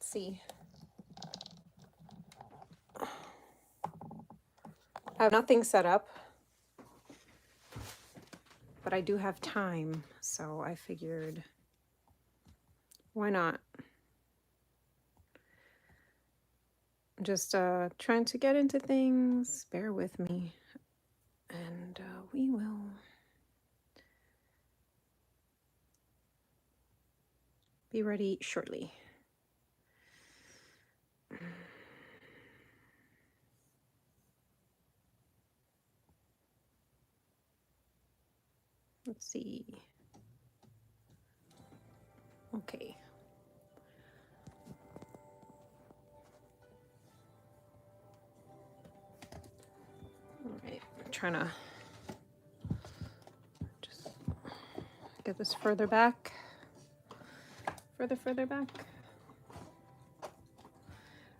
let's see. I have nothing set up, but I do have time, so I figured, why not? Just trying to get into things. Bear with me, and we will be ready shortly. Let's see. Okay. All right, I'm trying to just get this further back. Further back.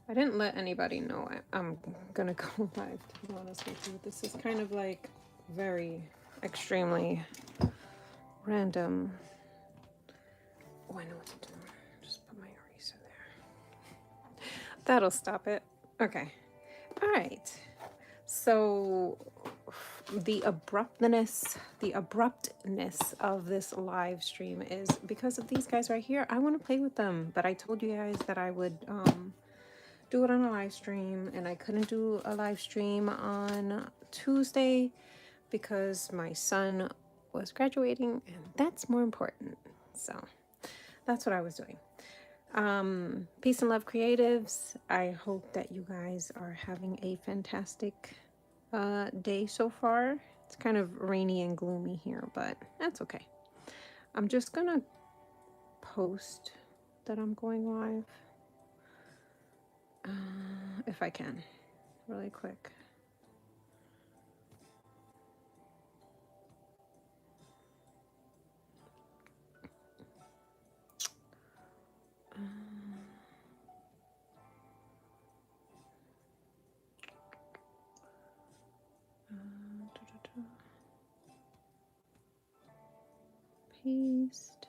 I didn't let anybody know I'm gonna go live, to be honest with you. This is kind of like very extremely random. Oh, I know what to do. Just put my eraser there. That'll stop it. Okay. All right. So the abruptness of this live stream is because of these guys right here. I want to play with them, but I told you guys that I would do it on a live stream, and I couldn't do a live stream on Tuesday because my son was graduating, and that's more important. So that's what I was doing. Peace and love, creatives. I hope that you guys are having a fantastic day so far. It's kind of rainy and gloomy here, but that's okay. I'm just gonna post that I'm going live if I can, really quick. Paste.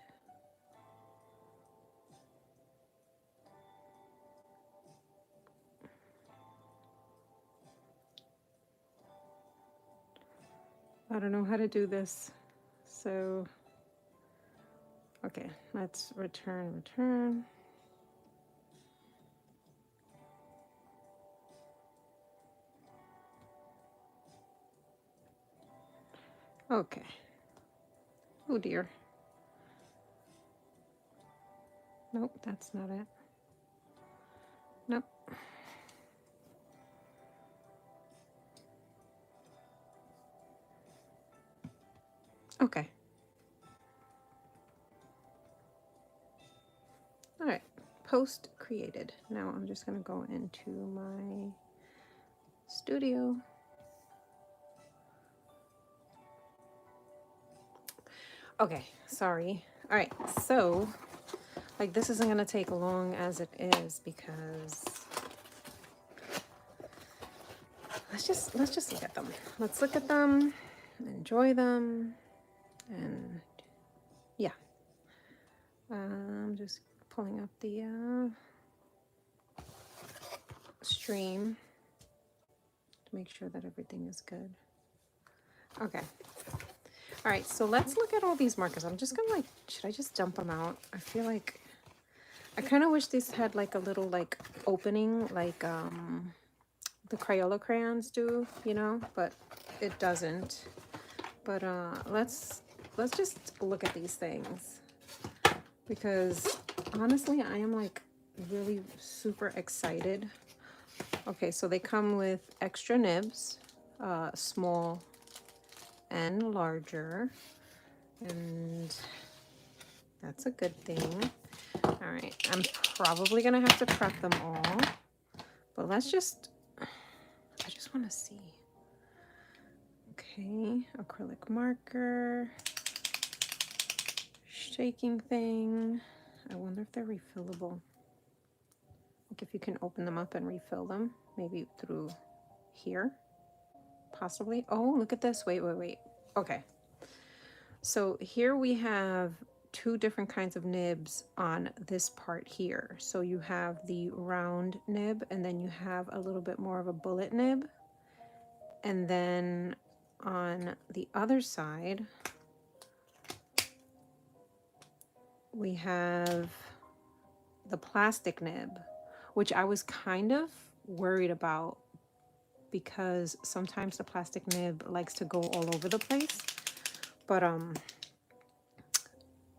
I don't know how to do this, so okay, let's return. Okay. Oh dear. Nope, that's not it. Nope. Okay. All right. Post created. Now I'm just going to go into my studio. Okay, sorry. All right, so like this isn't going to take long as it is because let's just look at them. Let's look at them, enjoy them, and yeah. I'm just pulling up the stream to make sure that everything is good. Okay. All right, so let's look at all these markers. I'm just gonna like, should I just dump them out? I feel like I kind of wish these had like a little like opening like the Crayola crayons do, you know, but it doesn't. But let's just look at these things because honestly I am like really super excited. Okay, so they come with extra nibs, small and larger, and that's a good thing. All right, I'm probably gonna have to prep them all, but let's just, I just want to see. Okay, acrylic marker, shaking thing. I wonder if they're refillable. Like if you can open them up and refill them, maybe through here, possibly. Oh, look at this. Wait. Okay. So here we have two different kinds of nibs on this part here. So you have the round nib, and then you have a little bit more of a bullet nib. And then on the other side, we have the plastic nib, which I was kind of worried about because sometimes the plastic nib likes to go all over the place. But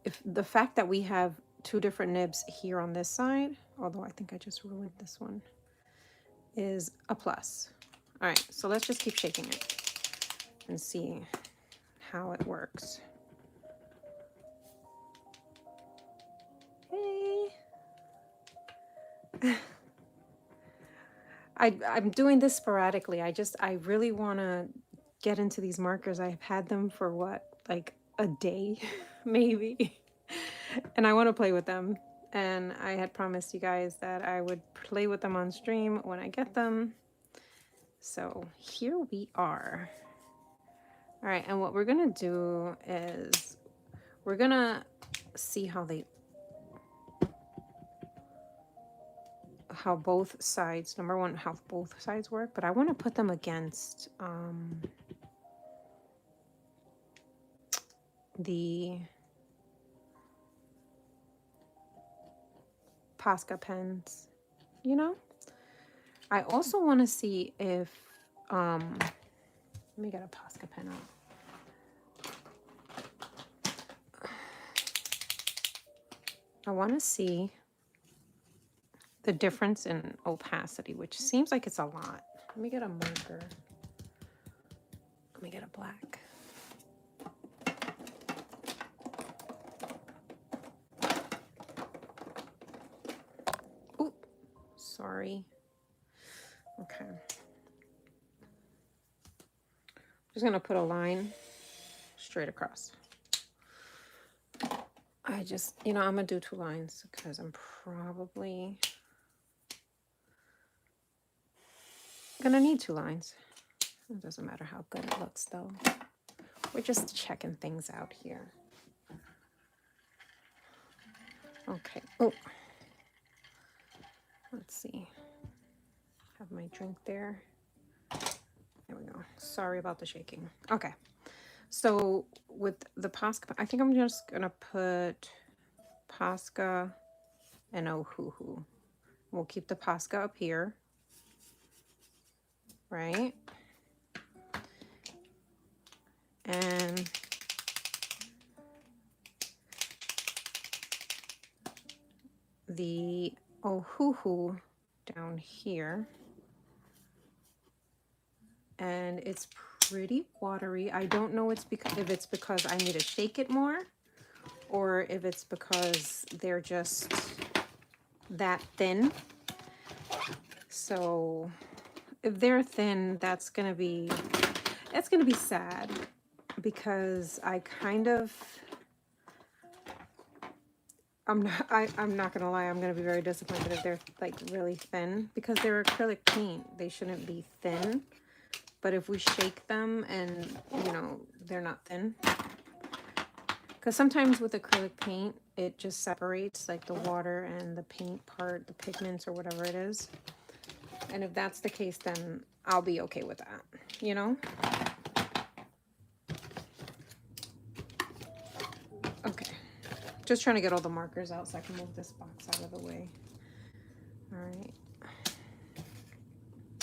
if the fact that we have two different nibs here on this side, although I think I just ruined this one, is a plus. All right, so let's just keep shaking it and see how it works. Hey. I'm doing this sporadically. I really want to get into these markers. I've had them for what, like a day, maybe. And I want to play with them. And I had promised you guys that I would play with them on stream when I get them. So here we are. All right, and what we're gonna do is we're gonna see how both sides, number one, how both sides work, but I want to put them against the Posca pens, you know? I also want to see if, let me get a Posca pen out. I want to see the difference in opacity, which seems like it's a lot. Let me get a marker. Let me get a black. Ooh, sorry. Okay. I'm just gonna put a line straight across. I just, I'm gonna do two lines because I'm probably gonna need two lines. It doesn't matter how good it looks though. We're just checking things out here. Okay. Oh, let's see. Have my drink there. There we go. Sorry about the shaking. Okay. So with the Posca, I think I'm just gonna put Posca and Ohuhu. We'll keep the Posca up here, right? And the Ohuhu down here. And it's pretty watery. I don't know if it's because I need to shake it more or if it's because they're just that thin. So if they're thin, that's gonna be sad because I'm not gonna lie, I'm gonna be very disappointed if they're like really thin because they're acrylic paint. They shouldn't be thin. But if we shake them and, they're not thin. Because sometimes with acrylic paint, it just separates like the water and the paint part, the pigments or whatever it is. And if that's the case, then I'll be okay with that, Okay. Just trying to get all the markers out so I can move this box out of the way. All right.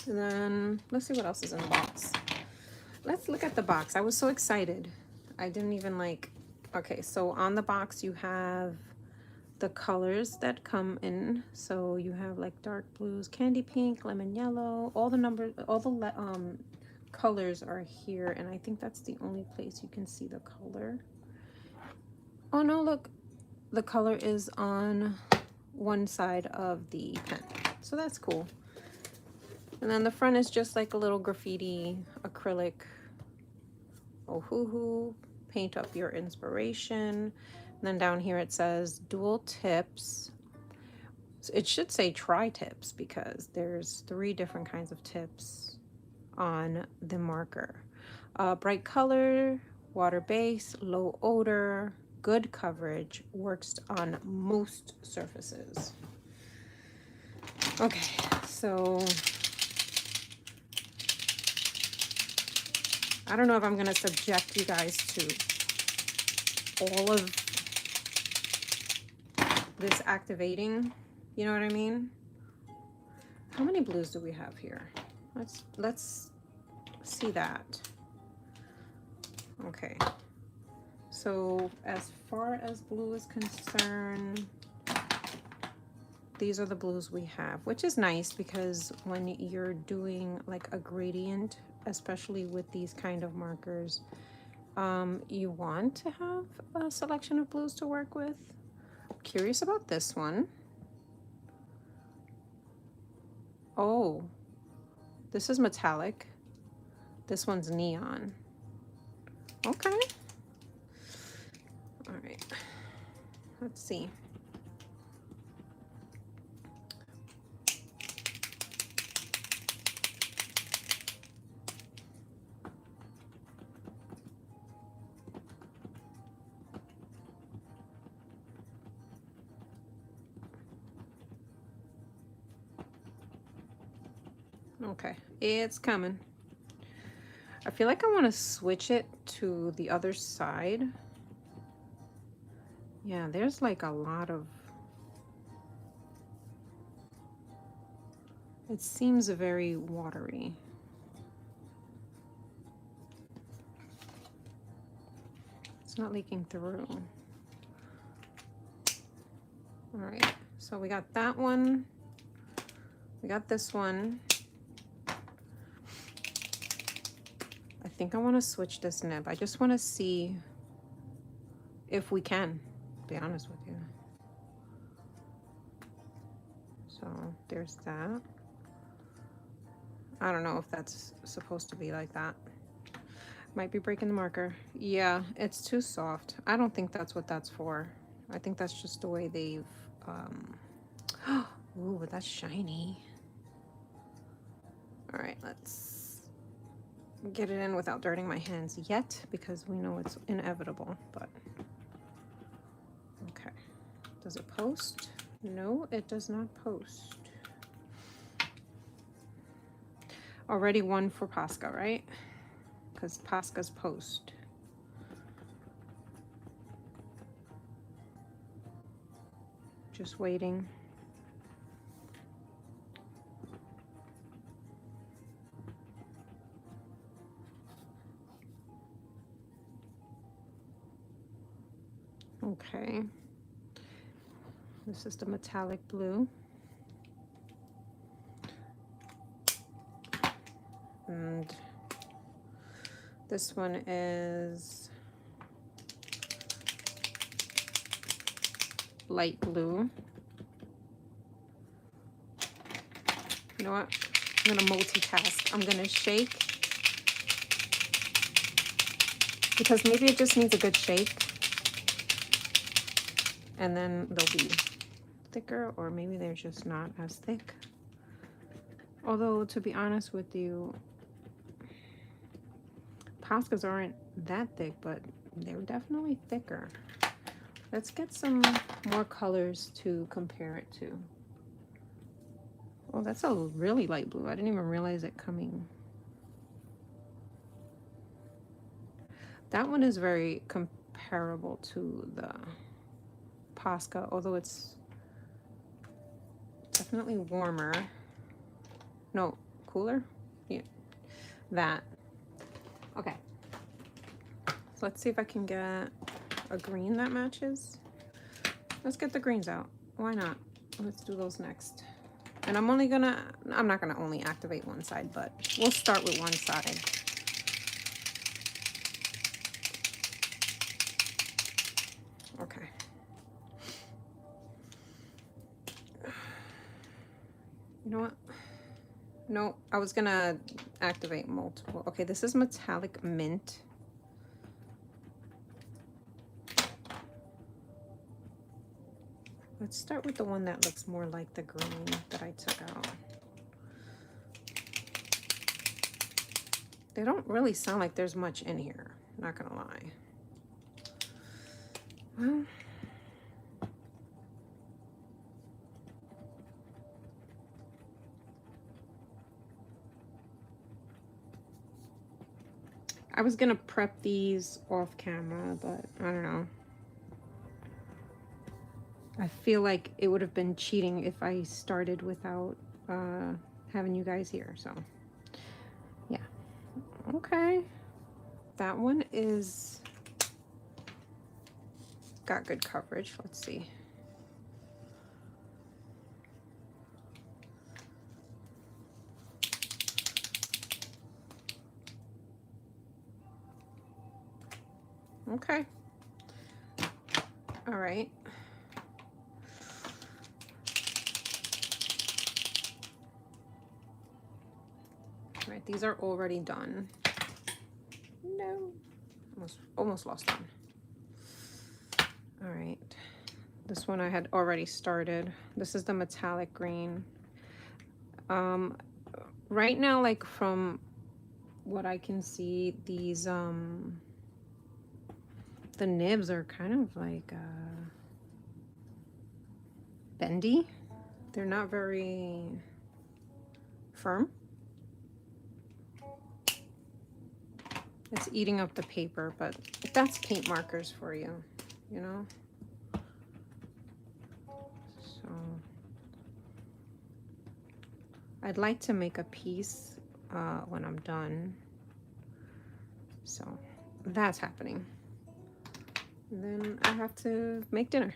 And then let's see what else is in the box. Let's look at the box. I was so excited. I didn't even okay, so on the box you have the colors that come in. So you have like dark blues, candy pink, lemon yellow, all the colors are here. And I think that's the only place you can see the color. Oh no, look, the color is on one side of the pen. So that's cool. And then the front is just like a little graffiti acrylic. Ohuhu, paint up your inspiration. And then down here it says dual tips. So it should say tri-tips because there's 3 different kinds of tips on the marker. Bright color, water base, low odor, good coverage, works on most surfaces. Okay, so I don't know if I'm going to subject you guys to all of this activating, you know what I mean? How many blues do we have here? Let's see that. Okay. So as far as blue is concerned, these are the blues we have, which is nice because when you're doing like a gradient, especially with these kind of markers, you want to have a selection of blues to work with. I'm curious about this one. Oh, this is metallic. This one's neon. Okay. All right. Let's see. Okay, it's coming. I feel like I want to switch it to the other side. Yeah, there's like a lot of... It seems very watery. It's not leaking through. All right, so we got that one. We got this one. I think I want to switch this nib. I just want to see if we can, to be honest with you. So there's that. I don't know if that's supposed to be like that. Might be breaking the marker. Yeah, it's too soft. I don't think that's what that's for. I think that's just the way they've... Ooh, that's shiny. All right, let's get it in without dirtying my hands yet, because we know it's inevitable, but... Okay. Does it post? No, it does not post. Already one for Pascha, right? Because Pascha's post. Just waiting. Okay. This is the metallic blue. And this one is light blue. You know what? I'm gonna multitask. I'm gonna shake, because maybe it just needs a good shake, and then they'll be thicker, or maybe they're just not as thick. Although, to be honest with you, Paschas aren't that thick, but they're definitely thicker. Let's get some more colors to compare it to. Oh, that's a really light blue. I didn't even realize it coming. That one is very comparable to the Pascha, although it's definitely warmer. No, cooler? Yeah, that. Okay. So let's see if I can get a green that matches. Let's get the greens out. Why not? Let's do those next. And I'm not gonna only activate one side, but we'll start with one side. Okay. You know what? No, I was gonna activate multiple. Okay, this is metallic mint. Let's start with the one that looks more like the green that I took out. They don't really sound like there's much in here, not gonna lie. Well, I was gonna prep these off camera, but I don't know. I feel like it would have been cheating if I started without having you guys here, so yeah. Okay. That one is got good coverage. Let's see. Okay. All right. All right, these are already done. No. Almost lost one. All right. This one I had already started. This is the metallic green. Right now, like from what I can see, these the nibs are kind of like bendy. They're not very firm. It's eating up the paper, but that's paint markers for you, you know? So I'd like to make a piece when I'm done. So that's happening. And then I have to make dinner.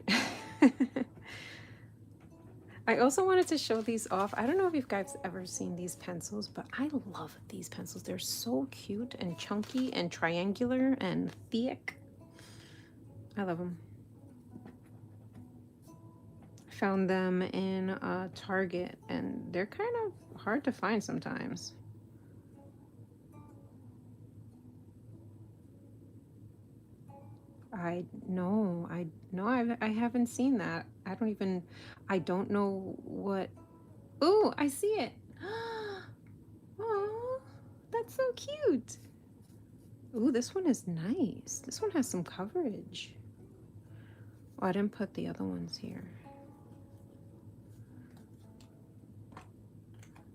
I also wanted to show these off. I don't know if you guys ever seen these pencils, but I love these pencils. They're so cute and chunky and triangular and thick. I love them. I found them in Target, and they're kind of hard to find sometimes. I haven't seen that. I don't know what. Ooh, I see it. Oh, that's so cute. Ooh, this one is nice. This one has some coverage. Oh, I didn't put the other ones here.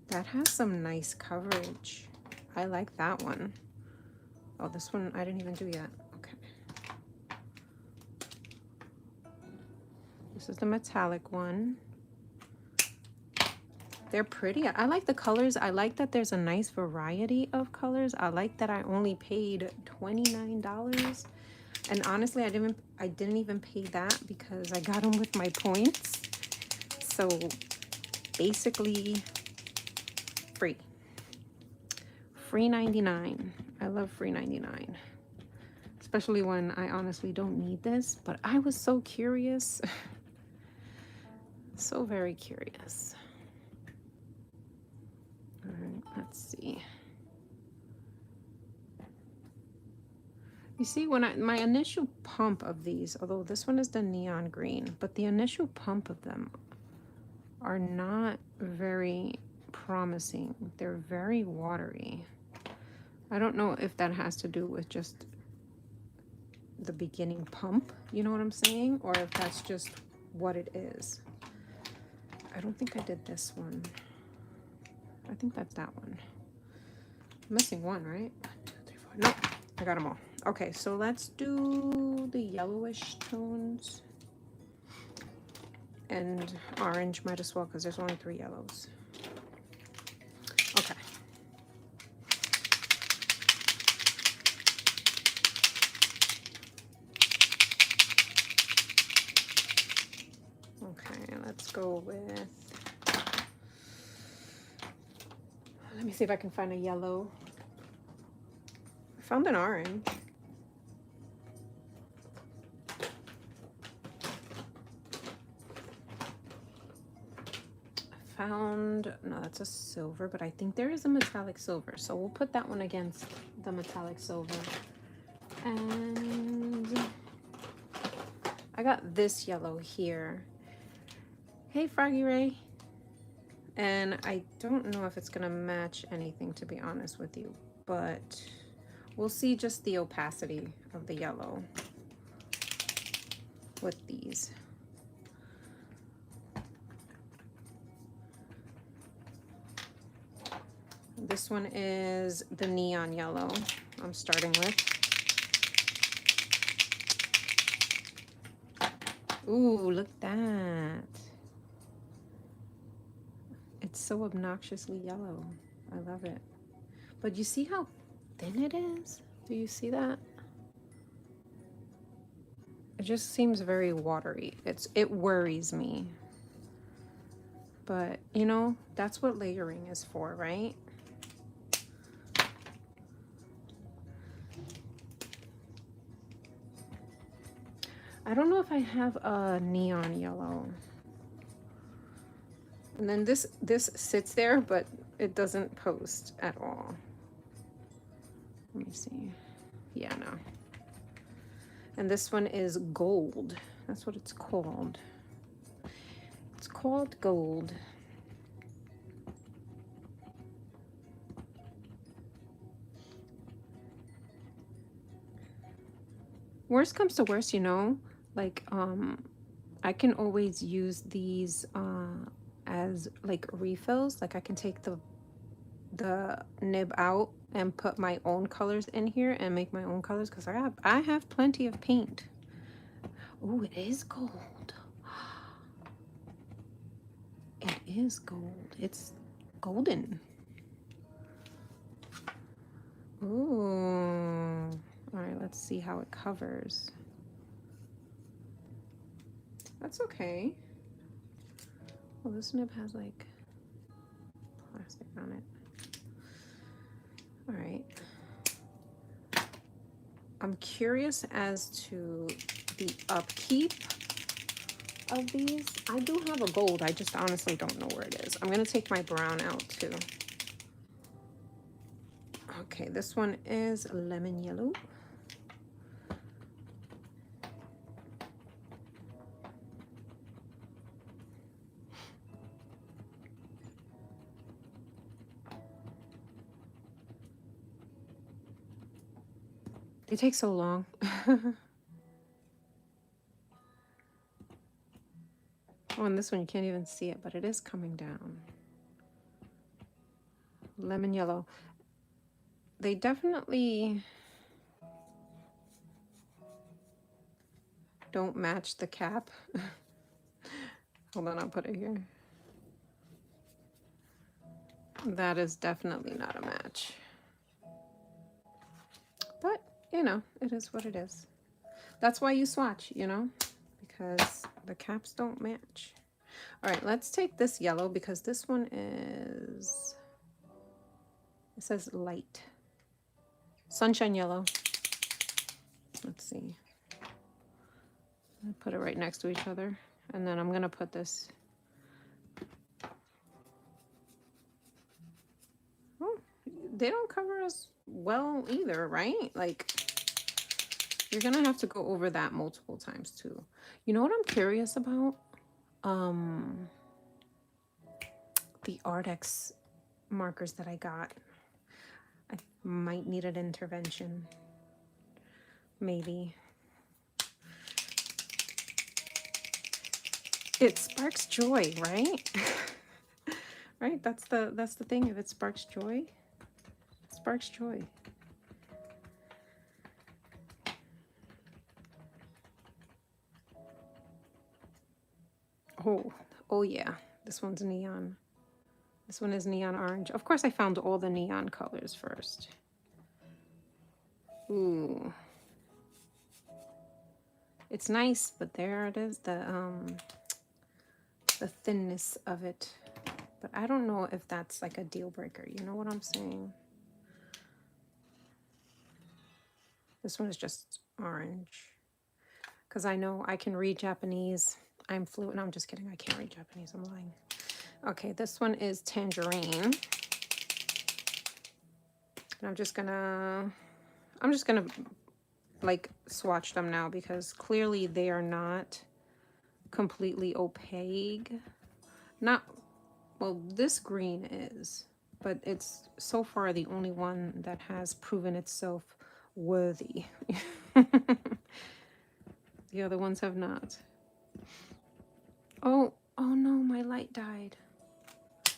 That has some nice coverage. I like that one. Oh, this one I didn't even do yet. Okay. This is the metallic one. They're pretty. I like the colors. I like that there's a nice variety of colors. I like that I only paid $29. And honestly, I didn't even pay that because I got them with my points. So basically free. Free 99. I love free 99. Especially when I honestly don't need this, but I was so curious. So very curious. All right, let's see. You see, when my initial pump of these, although this one is the neon green, but the initial pump of them are not very promising. They're very watery. I don't know if that has to do with just the beginning pump, you know what I'm saying? Or if that's just what it is. I don't think I did this one. I think that's that one. I'm missing one, right? 1, 2, 3, 4. Nope, I got them all. Okay, so let's do the yellowish tones. And orange might as well, because there's only 3 yellows. Okay. Okay, let's go with, let me see if I can find a yellow. I found an orange. No, that's a silver, but I think there is a metallic silver, so we'll put that one against the metallic silver. And I got this yellow here. Hey, Froggy Ray. And I don't know if it's gonna match anything, to be honest with you, but we'll see just the opacity of the yellow. with these. This one is the neon yellow I'm starting with. Ooh, look at that. It's so obnoxiously yellow. I love it. But you see how thin it is? Do you see that? It just seems very watery. It worries me. But, you know, that's what layering is for, right? I don't know if I have a neon yellow. And then this sits there, but it doesn't post at all. Let me see. Yeah, no. And this one is gold. That's what it's called. It's called gold. Worst comes to worst, you know, like I can always use these as like refills. Like I can take the nib out and put my own colors in here and make my own colors because I have plenty of paint. Oh, it is gold. It is gold. It's golden. Ooh. All right, let's see how it covers. That's okay. Well, this nib has like plastic on it. All right. I'm curious as to the upkeep of these. I do have a gold. I just honestly don't know where it is. I'm going to take my brown out too. Okay, this one is lemon yellow. They take so long. Oh, and this one you can't even see it, but it is coming down. Lemon yellow. They definitely don't match the cap. Hold on, I'll put it here. That is definitely not a match. But, you know, it is what it is. That's why you swatch, you know, because the caps don't match. All right, let's take this yellow because this one is, it says light. Sunshine yellow. Let's see. I'll put it right next to each other. And then I'm going to put this. Oh, they don't cover as well either, right? Like, you're going to have to go over that multiple times too. You know what I'm curious about? The Artex markers that I got. I might need an intervention. Maybe. It sparks joy, right? Right? That's the thing. If it sparks joy, it sparks joy. Oh yeah. This one's neon. This one is neon orange. Of course I found all the neon colors first. Ooh. It's nice, but there it is, the thinness of it. But I don't know if that's like a deal breaker. You know what I'm saying? This one is just orange. Because I know I can read Japanese. I'm fluent. No, I'm just kidding. I can't read Japanese. I'm lying. Okay, this one is tangerine. And I'm just gonna like swatch them now because clearly they are not completely opaque. Not, well, this green is, but it's so far the only one that has proven itself worthy. The other ones have not. Oh no, my light died.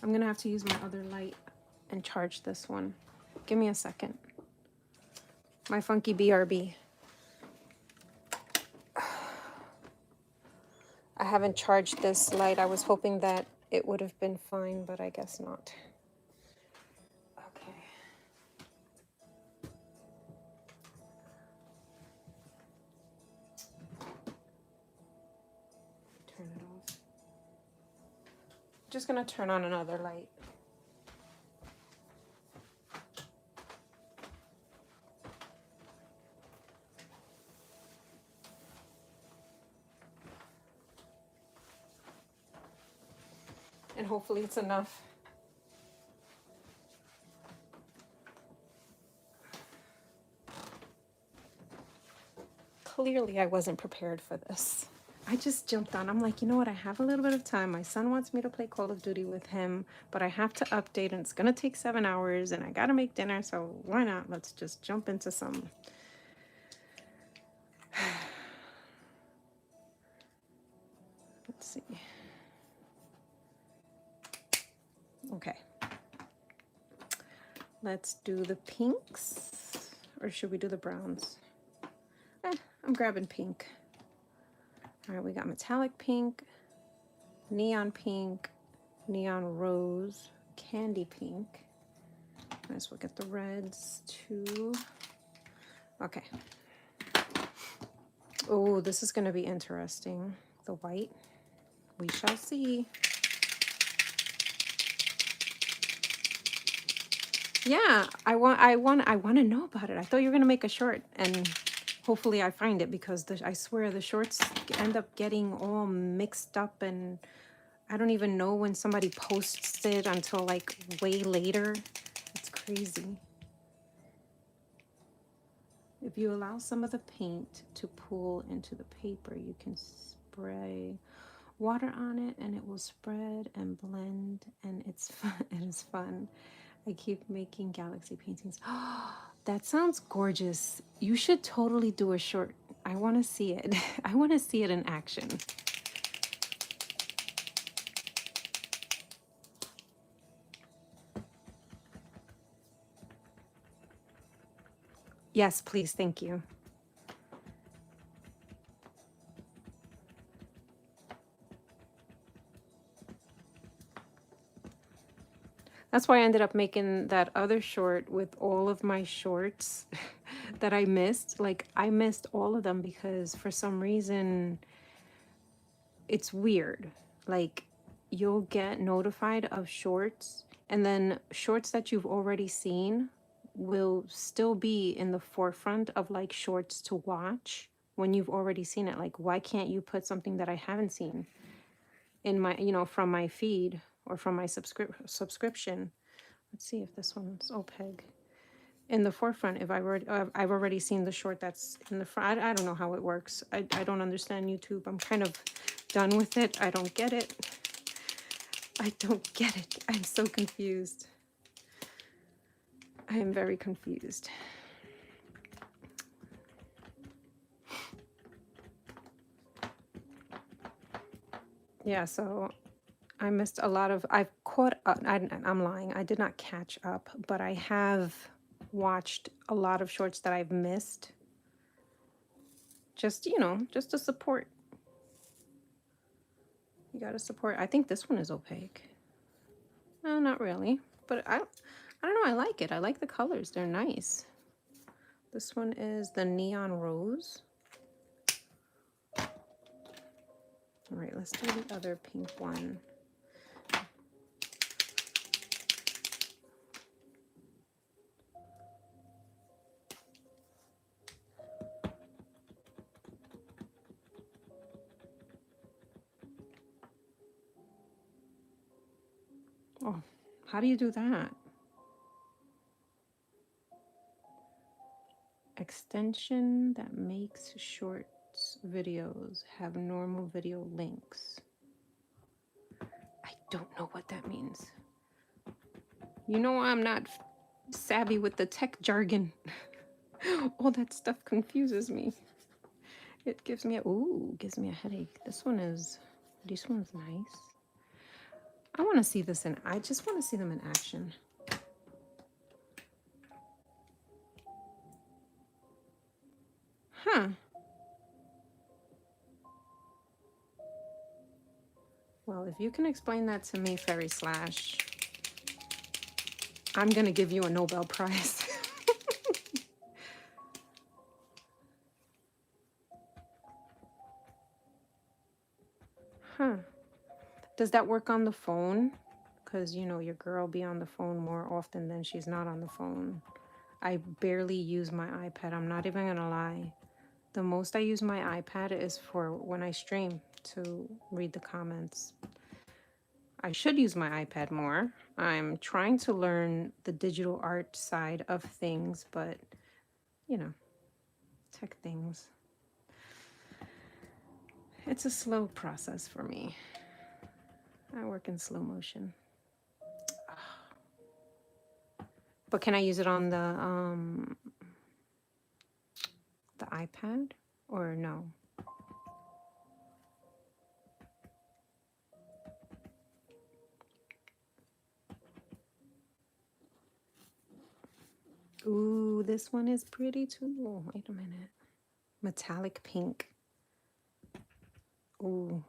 I'm gonna have to use my other light and charge this one. Give me a second. My funky BRB. I haven't charged this light. I was hoping that it would have been fine, but I guess not. Okay. Turn it off. Just gonna turn on another light. And hopefully it's enough. Clearly I wasn't prepared for this. I just jumped on. I'm like, you know what? I have a little bit of time. My son wants me to play Call of Duty with him, but I have to update and it's going to take 7 hours and I got to make dinner. So why not? Let's just jump into some. Let's see. Okay. Let's do the pinks, or should we do the browns? I'm grabbing pink. All right, we got metallic pink, neon rose, candy pink. Might as well get the reds too. Okay. Oh, this is going to be interesting. The white. We shall see. Yeah, I want to know about it. I thought you were going to make a short, and hopefully I find it, because I swear the shorts end up getting all mixed up, and I don't even know when somebody posts it until like way later. It's crazy. If you allow some of the paint to pool into the paper, you can spray water on it and it will spread and blend, and it's fun. It is fun. I keep making galaxy paintings. That sounds gorgeous. You should totally do a short. I want to see it. I want to see it in action. Yes, please. Thank you. That's why I ended up making that other short with all of my shorts that I missed. Like, I missed all of them because for some reason it's weird. Like, you'll get notified of shorts, and then shorts that you've already seen will still be in the forefront of like shorts to watch when you've already seen it. Like, why can't you put something that I haven't seen in my, from my feed or from my subscription? Let's see if this one's OPEG. In the forefront, if I've already seen the short that's in the front. I don't know how it works. I don't understand YouTube. I'm kind of done with it. I don't get it. I don't get it. I'm so confused. I am very confused. Yeah, so I missed a lot of, I've caught up, I'm lying, I did not catch up, but I have watched a lot of shorts that I've missed. Just, just to support. You gotta support. I think this one is opaque. No, not really, but I don't know, I like it. I like the colors, they're nice. This one is the neon rose. All right, let's do the other pink one. Oh, how do you do that? Extension that makes shorts videos have normal video links. I don't know what that means. You know, I'm not savvy with the tech jargon. All that stuff confuses me. It gives me a, ooh, gives me a headache. This one's nice. I want to see this in, I just want to see them in action. Huh. Well, if you can explain that to me, Fairy Slash, I'm going to give you a Nobel Prize. Huh. Does that work on the phone? Because, you know, your girl be on the phone more often than she's not on the phone. I barely use my iPad. I'm not even going to lie. The most I use my iPad is for when I stream to read the comments. I should use my iPad more. I'm trying to learn the digital art side of things, but, you know, tech things. It's a slow process for me. I work in slow motion. But can I use it on the iPad or no? Ooh, this one is pretty too. Oh, wait a minute. Metallic pink. Ooh.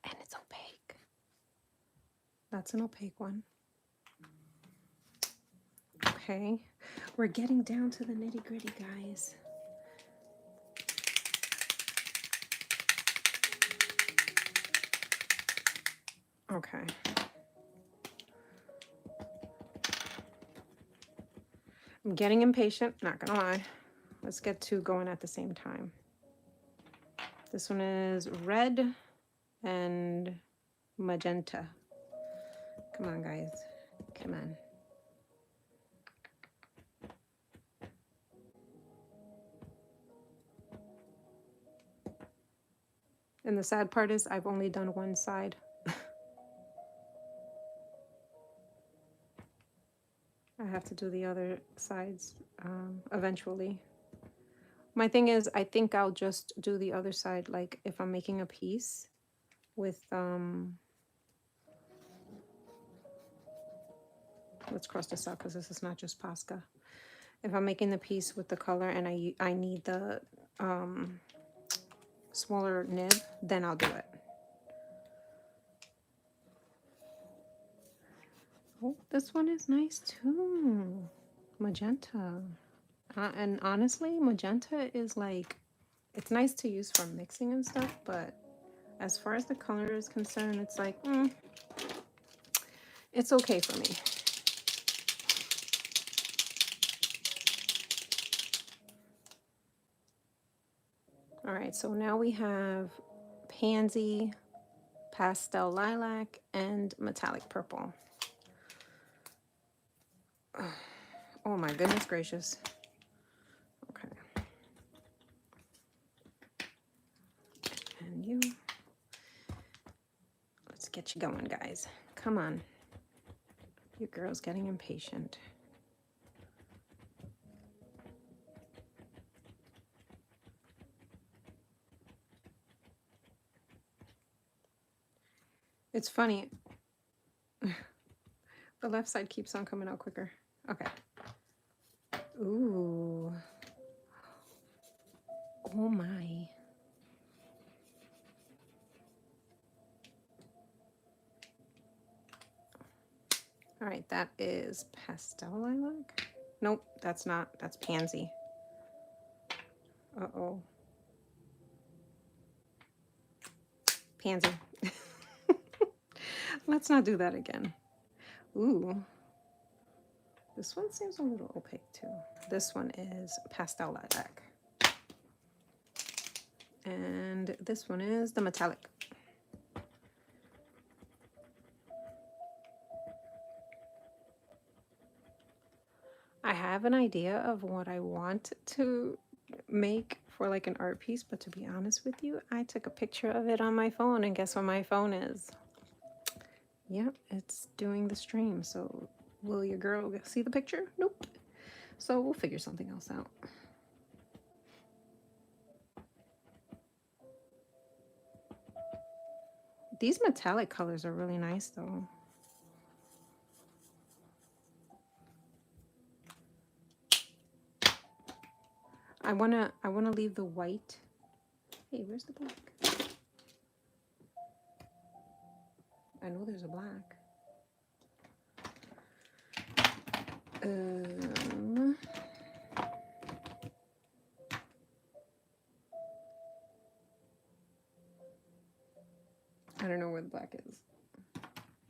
And it's opaque. That's an opaque one. Okay. We're getting down to the nitty-gritty, guys. Okay. I'm getting impatient, not gonna lie. Let's get two going at the same time. This one is red and magenta. Come on, guys. Come on. And the sad part is I've only done one side. I have to do the other sides eventually. My thing is, I think I'll just do the other side, like if I'm making a piece with, let's cross this out because this is not just Posca. If I'm making the piece with the color and I need the smaller nib, then I'll do it. Oh, this one is nice too. Magenta. And honestly, magenta is like, it's nice to use for mixing and stuff, but as far as the color is concerned, it's like, it's okay for me. All right, so now we have pansy, pastel lilac, and metallic purple. Oh my goodness gracious. Okay. And you. Let's get you going, guys. Come on. Your girl's getting impatient. It's funny. The left side keeps on coming out quicker. Okay. Ooh. Oh my. All right, that is pastel lilac. Nope, that's not. That's pansy. Uh-oh. Pansy. Let's not do that again. Ooh. This one seems a little opaque too. This one is pastel lilac. And this one is the metallic. I have an idea of what I want to make for like an art piece, but to be honest with you, I took a picture of it on my phone, and guess what my phone is? Yep, it's doing the stream. So will your girl see the picture? Nope. So we'll figure something else out. These metallic colors are really nice though. I wanna leave the white. Hey, where's the black? I know there's a black. I don't know where the black is.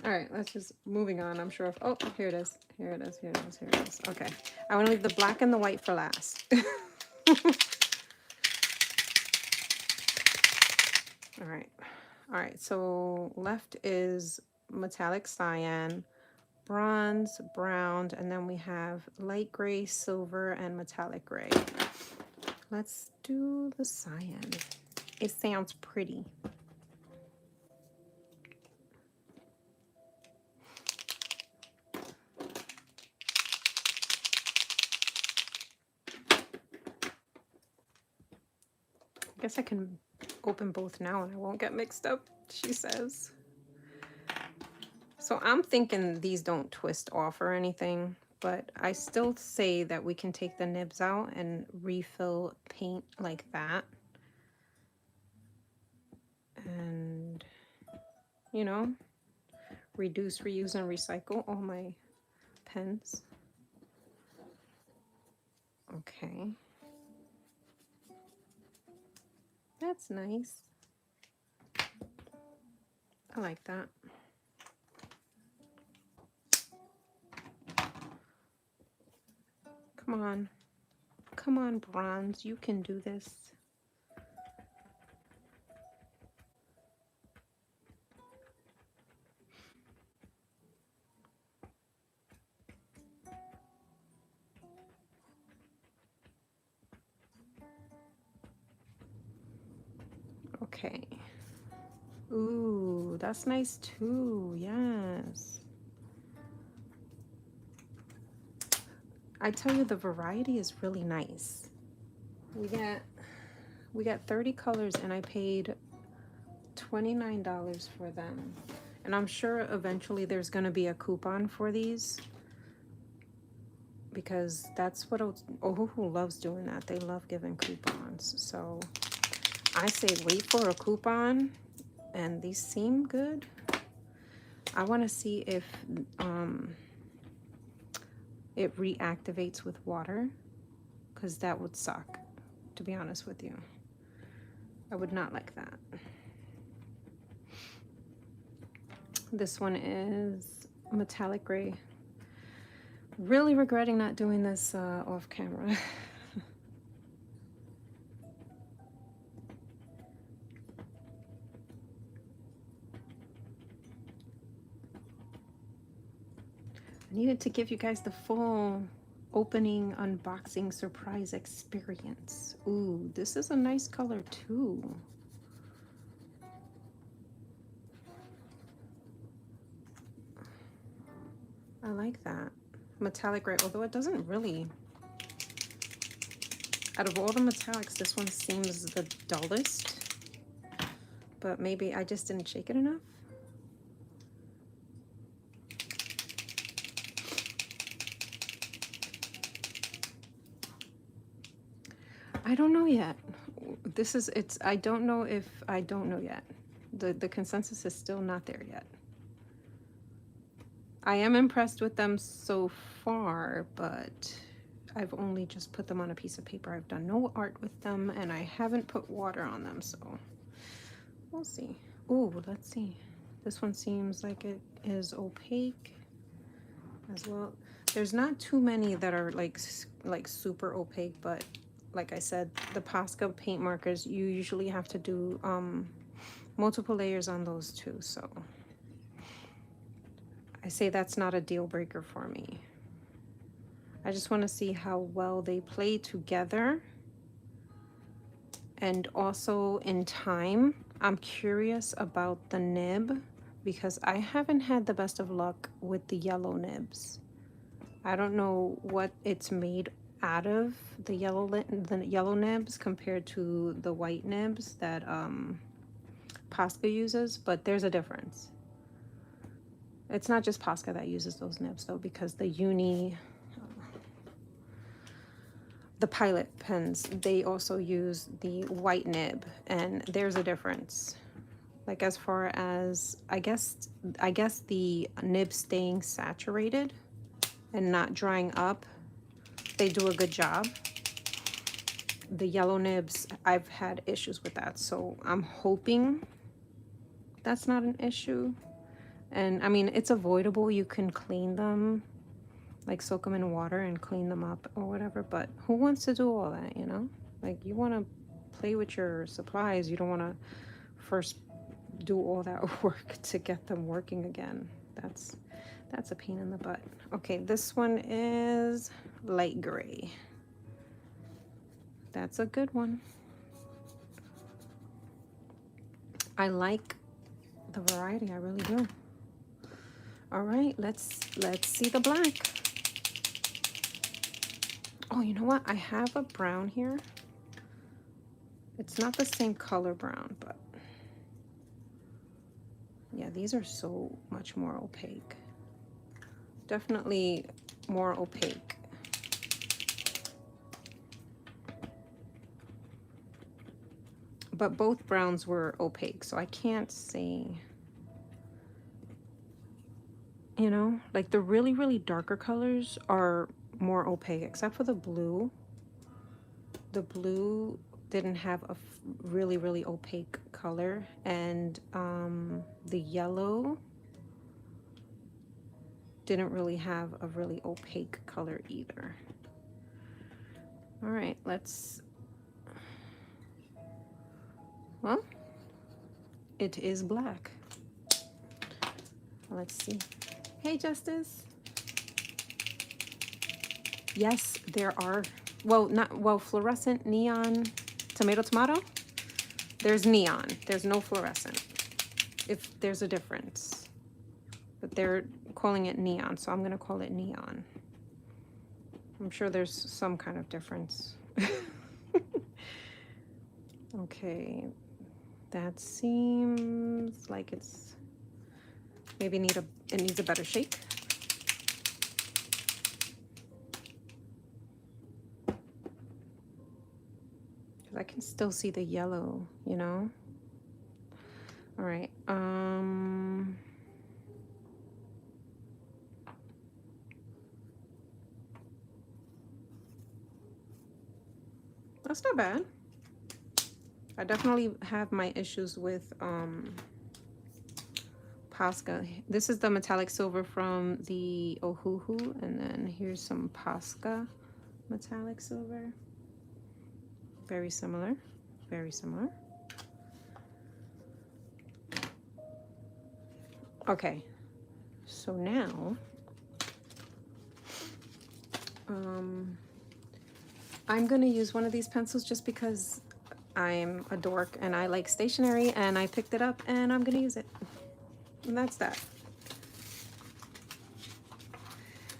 All right, let's just moving on. I'm sure if, oh, here it is. Here it is. Here it is. Here it is. Okay. I want to leave the black and the white for last. All right. All right. So left is metallic cyan, bronze, brown, and then we have light gray, silver, and metallic gray. Let's do the cyan. It sounds pretty. I guess I can open both now and I won't get mixed up, she says. So I'm thinking these don't twist off or anything, but I still say that we can take the nibs out and refill paint like that. And, you know, reduce, reuse, and recycle all my pens. Okay. That's nice. I like that. Come on. Come on, bronze. You can do this. Okay. Ooh, that's nice too. Yes. I tell you, the variety is really nice. We got 30 colors and I paid $29 for them. And I'm sure eventually there's going to be a coupon for these, because that's what Ohuhu loves doing that. They love giving coupons. So I say wait for a coupon, and these seem good. I want to see if it reactivates with water, because that would suck, to be honest with you. I would not like that. This one is metallic gray. Really regretting not doing this off camera. I needed to give you guys the full opening unboxing surprise experience. Ooh, this is a nice color too. I like that. Metallic gray, although it doesn't really, out of all the metallics, this one seems the dullest, but maybe I just didn't shake it enough. I don't know yet. I don't know if I don't know yet. The consensus is still not there yet. I am impressed with them so far, but I've only just put them on a piece of paper. I've done no art with them, and I haven't put water on them, so we'll see. Ooh, let's see. This one seems like it is opaque as well. There's not too many that are like super opaque, but like I said, the Posca paint markers, you usually have to do multiple layers on those too, so I say that's not a deal breaker for me. I just want to see how well they play together, and also in time. I'm curious about the nib, because I haven't had the best of luck with the yellow nibs. I don't know what it's made out of, the yellow nibs compared to the white nibs that Posca uses, but there's a difference. It's not just Posca that uses those nibs though, because the Pilot pens, they also use the white nib, and there's a difference. Like as far as, I guess the nib staying saturated and not drying up, they do a good job. The yellow nibs, I've had issues with that, so I'm hoping that's not an issue. And I mean, it's avoidable. You can clean them, like soak them in water and clean them up or whatever, but who wants to do all that, you know? Like, you want to play with your supplies. You don't want to first do all that work to get them working again. That's a pain in the butt. Okay, this one is light gray. That's a good one. I like the variety, I really do. All right, let's see the black. Oh, you know what? I have a brown here. It's not the same color brown, but yeah, these are so much more opaque. Definitely more opaque. But both browns were opaque, so I can't say, you know, like the really, really darker colors are more opaque, except for the blue. The blue didn't have a really, really opaque color, and the yellow didn't really have a really opaque color either. All right, well, it is black. Let's see. Hey, Justice. Yes, there are, fluorescent, neon, tomato. There's neon. There's no fluorescent. If there's a difference. But they're calling it neon, so I'm going to call it neon. I'm sure there's some kind of difference. Okay. That seems like it's maybe it needs a better shake. I can still see the yellow, you know? All right. That's not bad. I definitely have my issues with Posca. This is the metallic silver from the Ohuhu, and then here's some Posca metallic silver. Very similar, very similar. Okay, so now I'm gonna use one of these pencils just because I'm a dork and I like stationery, and I picked it up and I'm gonna use it. And that's that.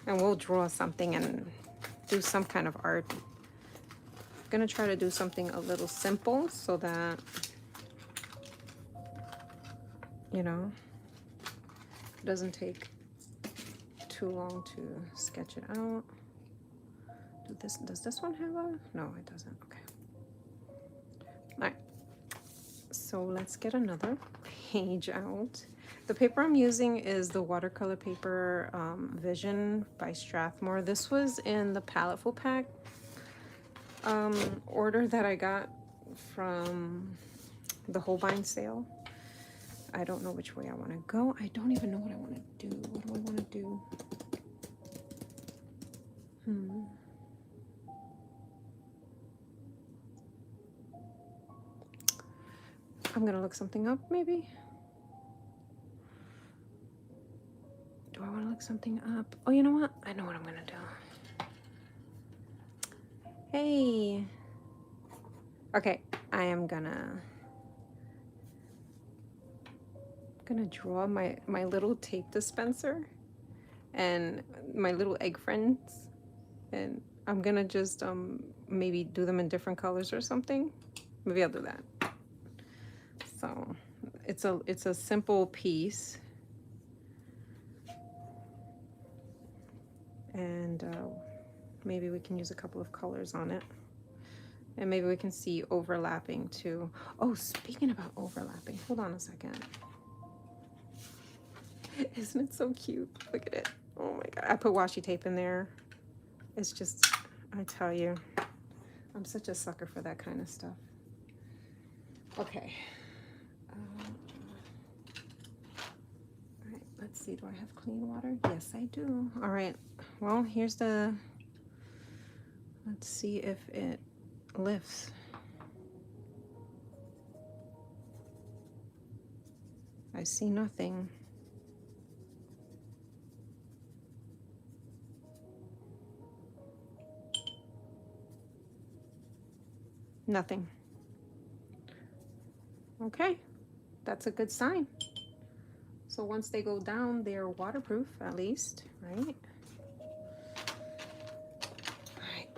And we'll draw something and do some kind of art. I'm gonna try to do something a little simple so that, you know, it doesn't take too long to sketch it out. Does this one have a? No, it doesn't. Okay. All right. So let's get another page out. The paper I'm using is the watercolor paper Vision by Strathmore. This was in the palette full pack order that I got from the Holbein sale. I don't know which way I want to go. I don't even know what I want to do. What do I want to do? I'm gonna look something up, maybe. Do I want to look something up? Oh, you know what? I know what I'm gonna do. Hey. Okay, I am gonna draw my little tape dispenser and my little egg friends, and I'm gonna just maybe do them in different colors or something. Maybe I'll do that. So it's a simple piece, and maybe we can use a couple of colors on it, and maybe we can see overlapping too. Oh, speaking about overlapping, hold on a second. Isn't it so cute? Look at it. Oh my god, I put washi tape in there. It's just, I tell you, I'm such a sucker for that kind of stuff. Okay. All right, let's see. Do I have clean water? Yes, I do. All right. Well, here's the, let's see if it lifts. I see nothing. Nothing. Okay, that's a good sign. So once they go down, they're waterproof at least, right? All right.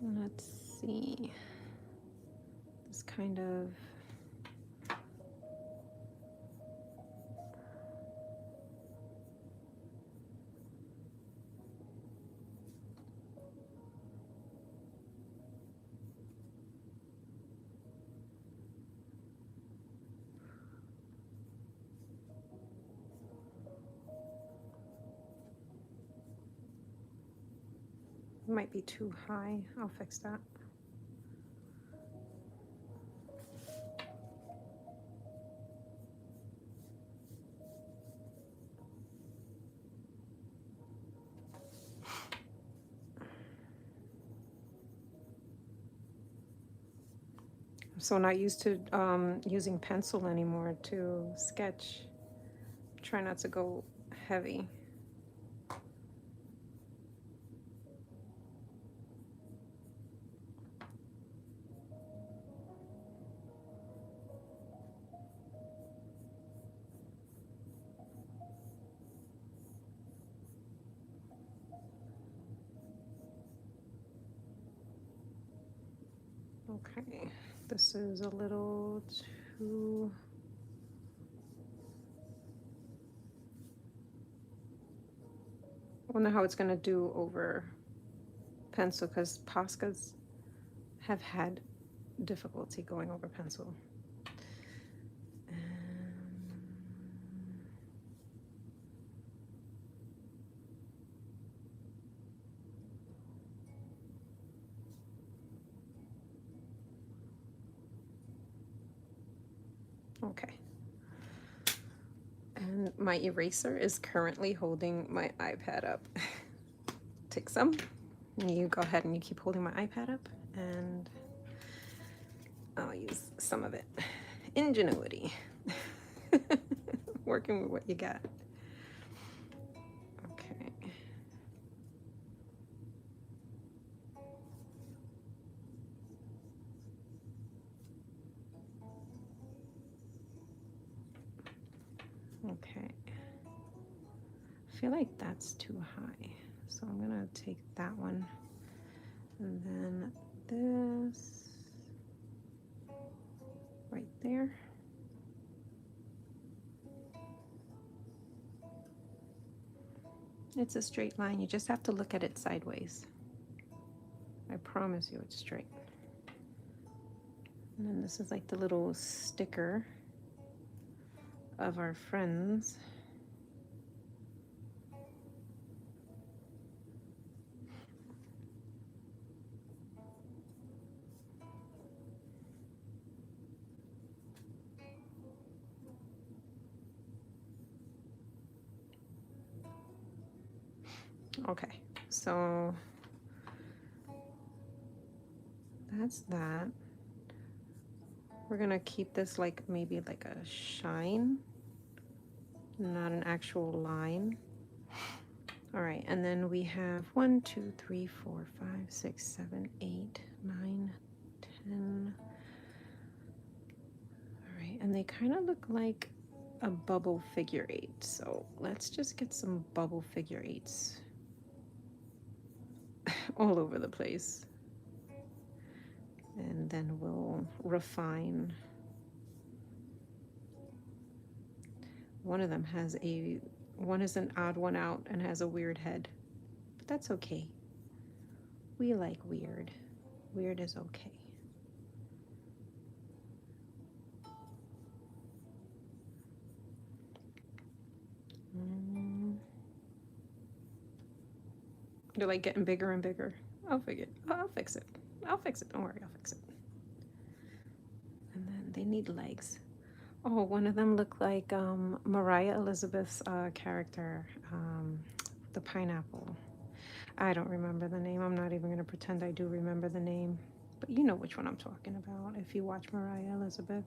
Let's see. This kind of, might be too high. I'll fix that. I'm so not used to using pencil anymore to sketch. Try not to go heavy. Okay, this is a little too, I wonder how it's gonna do over pencil, because Poscas have had difficulty going over pencil. Okay. And my eraser is currently holding my iPad up. Take some. You go ahead and you keep holding my iPad up, and I'll use some of it. Ingenuity. Working with what you got. Okay. Okay. I feel like that's too high, so I'm gonna take that one, and then this right there. It's a straight line. You just have to look at it sideways. I promise you it's straight. And then this is like the little sticker of our friends. Okay, so that's that. We're gonna keep this like maybe like a shine, not an actual line. All right, and then we have 1, 2, 3, 4, 5, 6, 7, 8, 9, 10. All right, and they kind of look like a bubble figure 8. So let's just get some bubble figure 8s all over the place. and then we'll refine. One of them has one is an odd one out and has a weird head, but that's okay. We like weird. Weird is okay. They're like getting bigger and bigger. I'll fix it. I'll fix it. Don't worry, I'll fix it. And then they need legs. Oh, one of them looked like Mariah Elizabeth's character, the pineapple. I don't remember the name. I'm not even going to pretend I do remember the name. But you know which one I'm talking about if you watch Mariah Elizabeth.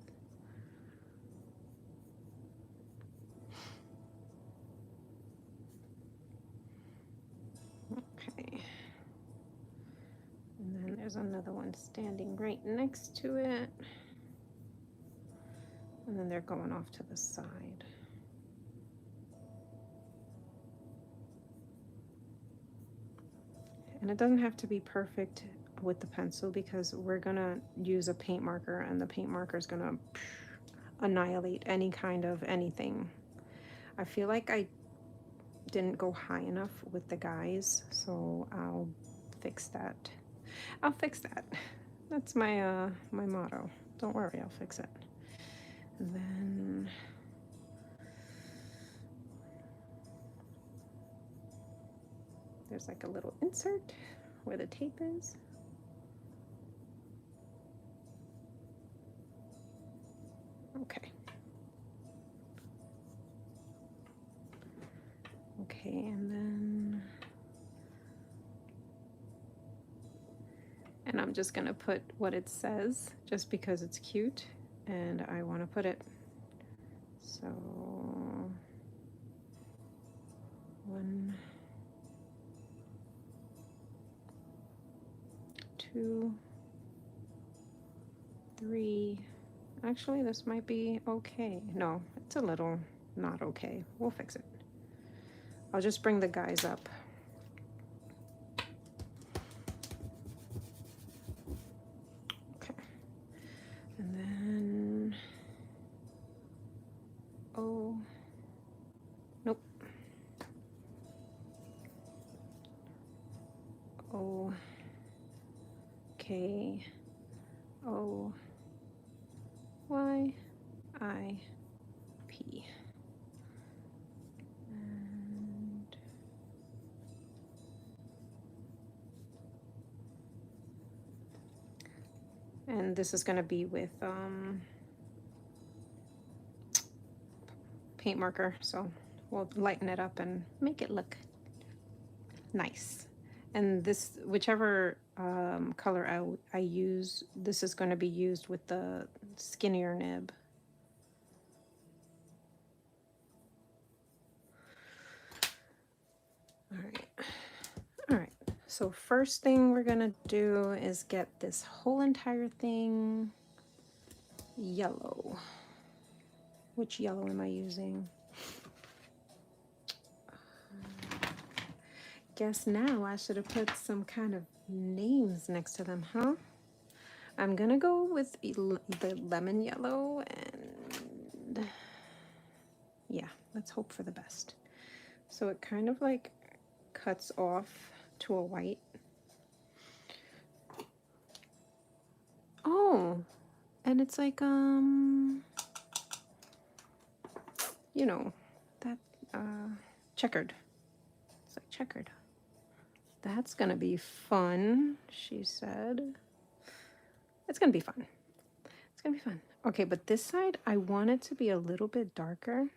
Okay. And then there's another one standing right next to it. And then they're going off to the side. And it doesn't have to be perfect with the pencil because we're gonna use a paint marker and the paint marker is gonna annihilate any kind of anything. I feel like I didn't go high enough with the guys, so I'll fix that. I'll fix that. That's my my motto. Don't worry, I'll fix it. And then there's like a little insert where the tape is. Okay. Okay, and I'm just gonna put what it says just because it's cute and I want to put it. So 1, 2, 3. Actually, this might be okay. No, it's a little not okay. We'll fix it. I'll just bring the guys up. Okay. And then, oh, nope. O, K, O, Y, I, P. And this is going to be with paint marker, so we'll lighten it up and make it look nice. And this, whichever color I use, this is going to be used with the skinnier nib. All right, so first thing we're gonna do is get this whole entire thing yellow. Which yellow am I using? Guess now I should have put some kind of names next to them, huh? I'm gonna go with the lemon yellow, and yeah, let's hope for the best. So it kind of like cuts off to a white. Oh, and it's like you know, that checkered. It's like checkered. That's gonna be fun, she said. It's gonna be fun. It's gonna be fun. Okay, but this side, I want it to be a little bit darker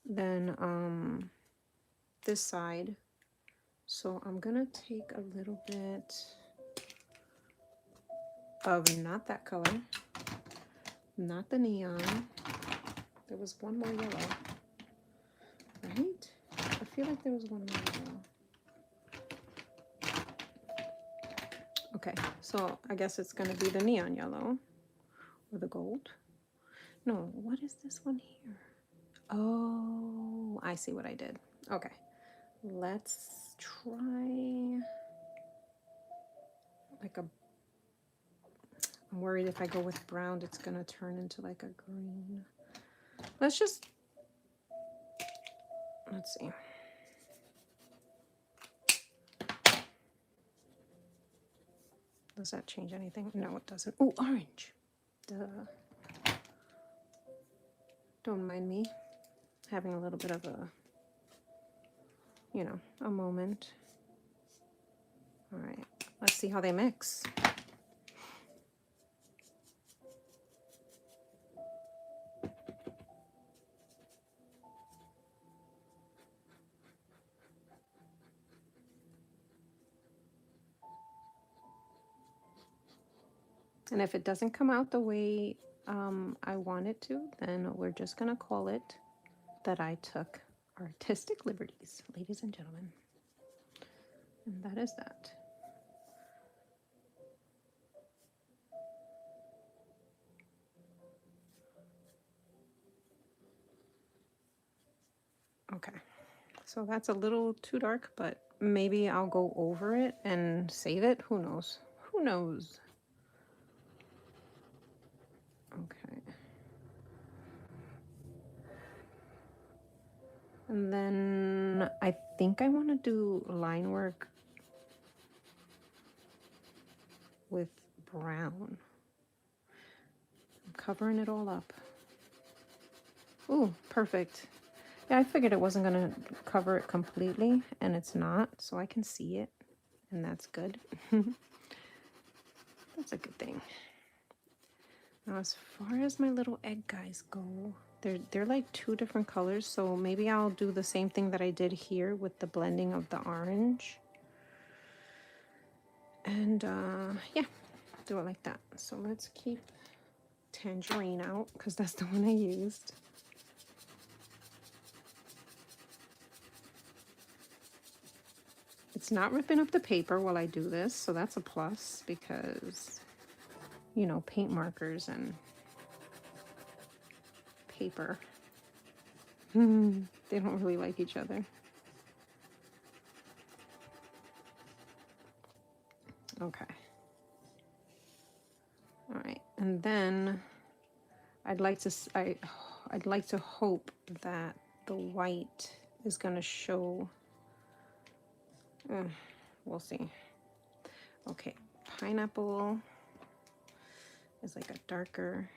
than this side. So I'm gonna take a little bit of not that color, not the neon. There was one more yellow, right? I feel like there was one more yellow. Okay, so I guess it's gonna be the neon yellow or the gold. No, what is this one here? Oh, I see what I did. Okay, let's try. like a, I'm worried if I go with brown, it's gonna turn into like a green. Let's see. Does that change anything? No, it doesn't. Oh, orange. Duh. Don't mind me having a little bit of a, you know, a moment. All right, let's see how they mix. And if it doesn't come out the way I want it to, then we're just gonna call it that I took artistic liberties, ladies and gentlemen. And that is that. Okay, so that's a little too dark, but maybe I'll go over it and save it. Who knows? Who knows? Okay. And then I think I want to do line work with brown. I'm covering it all up. Ooh, perfect. Yeah, I figured it wasn't going to cover it completely, and it's not, so I can see it, and that's good. That's a good thing. Now, as far as my little egg guys go, they're like two different colors, so maybe I'll do the same thing that I did here with the blending of the orange. And yeah, do it like that. So let's keep tangerine out, because that's the one I used. It's not ripping up the paper while I do this, so that's a plus, because, you know, paint markers and paper, they don't really like each other. Okay. All right, and then I'd like to hope that the white is gonna show. We'll see. Okay, pineapple is like a darker,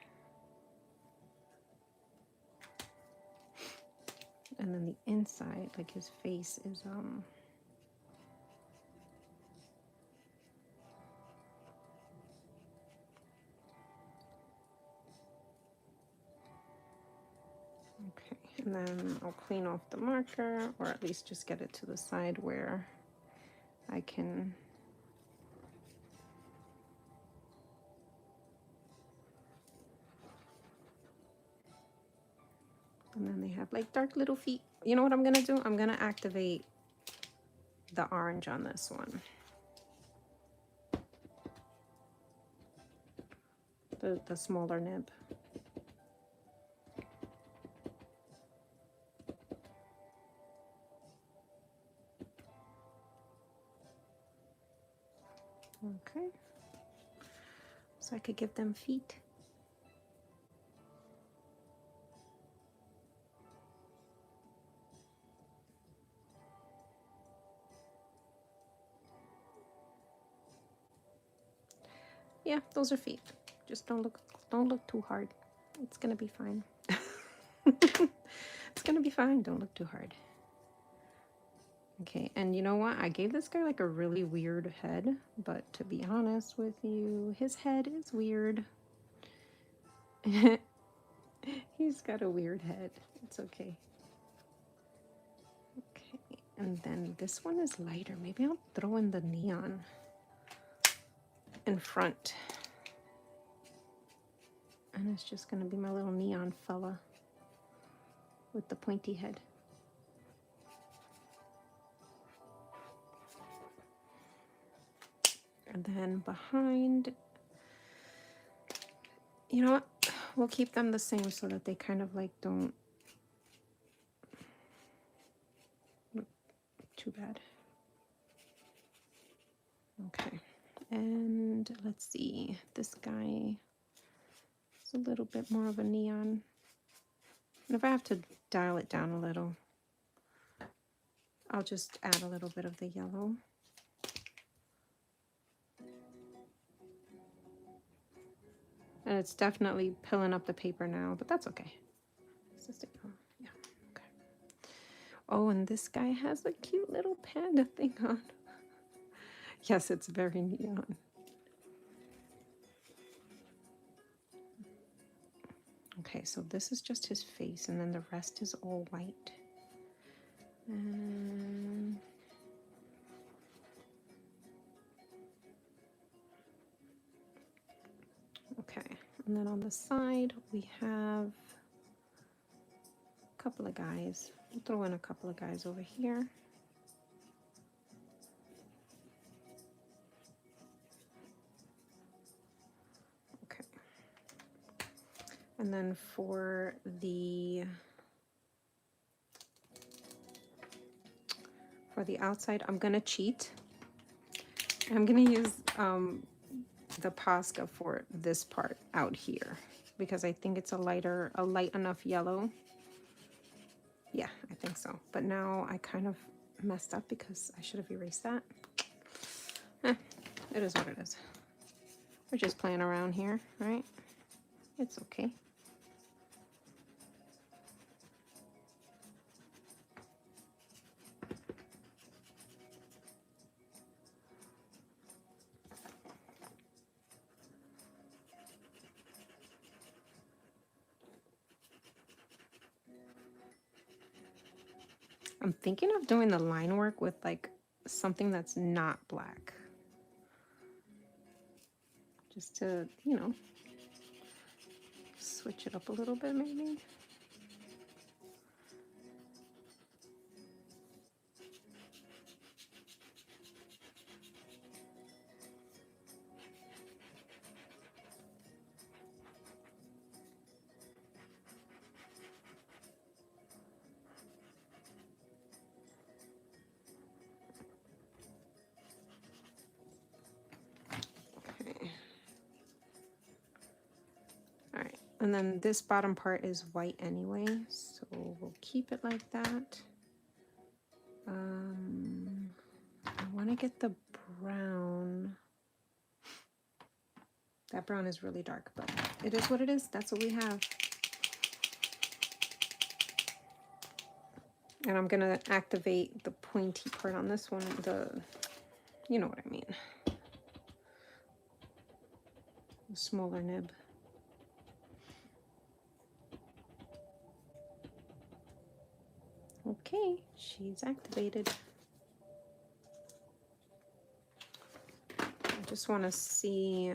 and then the inside, like his face, is okay, and then I'll clean off the marker, or at least just get it to the side where I can. And then they have like dark little feet. You know what I'm gonna do? I'm gonna activate the orange on this one. The smaller nib. Okay. So I could give them feet. Yeah, those are feet. Just don't look too hard. It's gonna be fine. It's gonna be fine. Don't look too hard. Okay, and you know what? I gave this guy like a really weird head, but to be honest with you, his head is weird. He's got a weird head. It's okay. Okay, and then this one is lighter. Maybe I'll throw in the neon in front. And it's just gonna be my little neon fella with the pointy head. And then behind, you know what? We'll keep them the same so that they kind of like don't look too bad. Okay. And let's see, this guy is a little bit more of a neon. And if I have to dial it down a little, I'll just add a little bit of the yellow. And it's definitely pilling up the paper now, but that's okay. Yeah, okay. Oh, and this guy has a cute little panda thing on. Yes, it's very neon. Okay, so this is just his face, and then the rest is all white. And okay, and then on the side we have a couple of guys. We'll throw in a couple of guys over here. Okay. And then for the outside, I'm gonna cheat. I'm gonna use the Posca for this part out here because I think it's a light enough yellow. Yeah, I think so. But now I kind of messed up because I should have erased that. It is what it is. We're just playing around here, right? It's okay. I'm thinking of doing the line work with like something that's not black. Just to, you know, switch it up a little bit maybe. Okay. All right, and then this bottom part is white anyway, so we'll keep it like that. I want to get the brown. That brown is really dark, but it is what it is. That's what we have. And I'm gonna activate the pointy part on this one, you know what I mean. The smaller nib. Okay, she's activated. I just want to see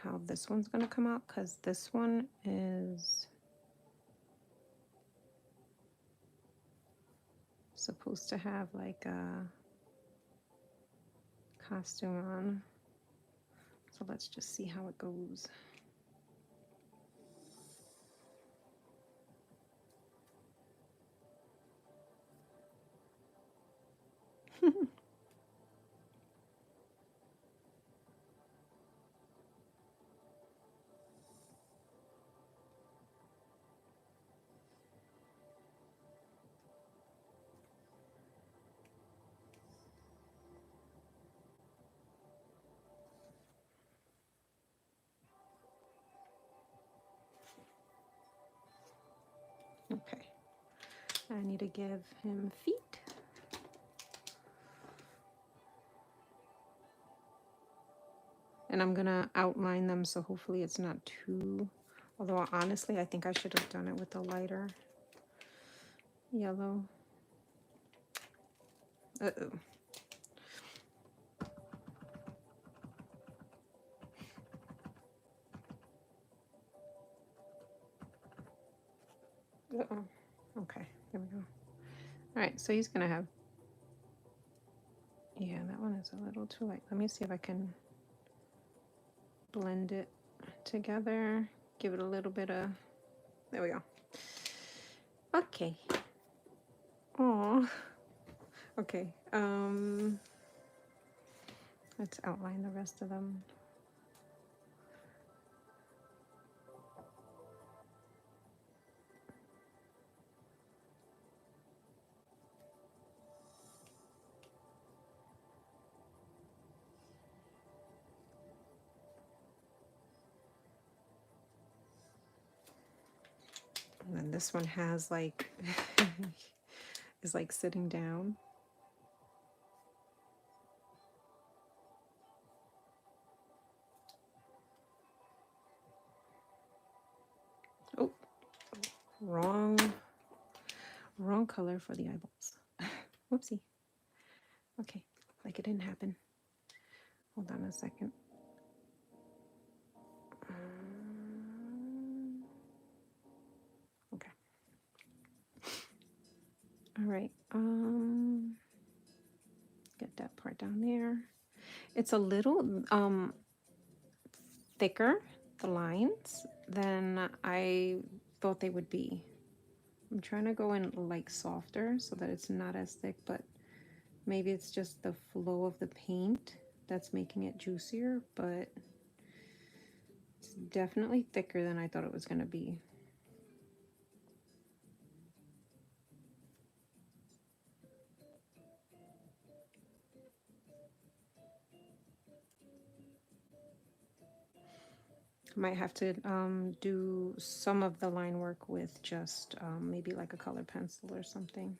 how this one's gonna come out because this one is supposed to have like a costume on. So let's just see how it goes. Okay, I need to give him feet. And I'm gonna outline them so hopefully it's not too, although honestly I think I should have done it with a lighter yellow. Uh-oh. Uh-oh. Okay, there we go. All right, so he's gonna have, yeah, that one is a little too light. Let me see if I can blend it together, give it a little bit of, there we go. Okay. Oh. Okay. Let's outline the rest of them. And then this one has like, is like sitting down. Oh, wrong color for the eyeballs. Whoopsie. Okay, like it didn't happen. Hold on a second. Okay. All right. Get that part down there. It's a little thicker, the lines, than I thought they would be. I'm trying to go in like softer so that it's not as thick, but maybe it's just the flow of the paint that's making it juicier, but it's definitely thicker than I thought it was going to be. Might have to do some of the line work with just maybe like a color pencil or something.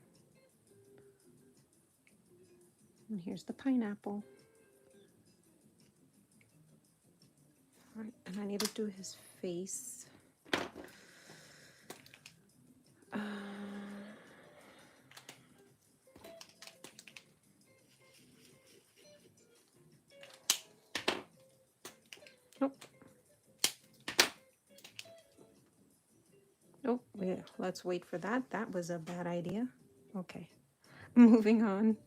And here's the pineapple. All right, and I need to do his face. Nope. Oh, yeah, let's wait for that. That was a bad idea. Okay, moving on.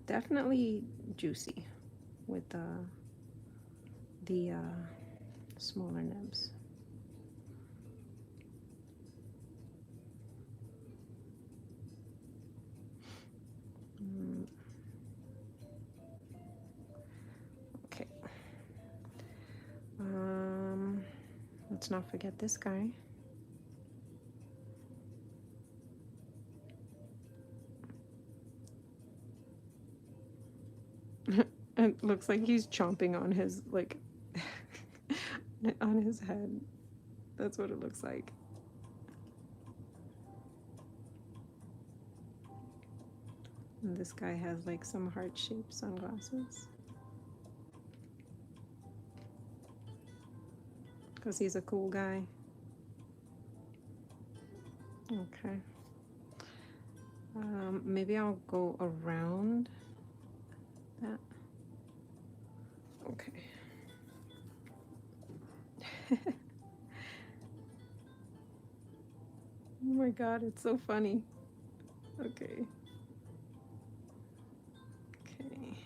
Definitely juicy with the smaller nibs. Okay. Let's not forget this guy. It looks like he's chomping on his, like, on his head. That's what it looks like. And this guy has, like, some heart-shaped sunglasses. Because he's a cool guy. Okay. Maybe I'll go around that. Okay. Oh my god, it's so funny. Okay. Okay.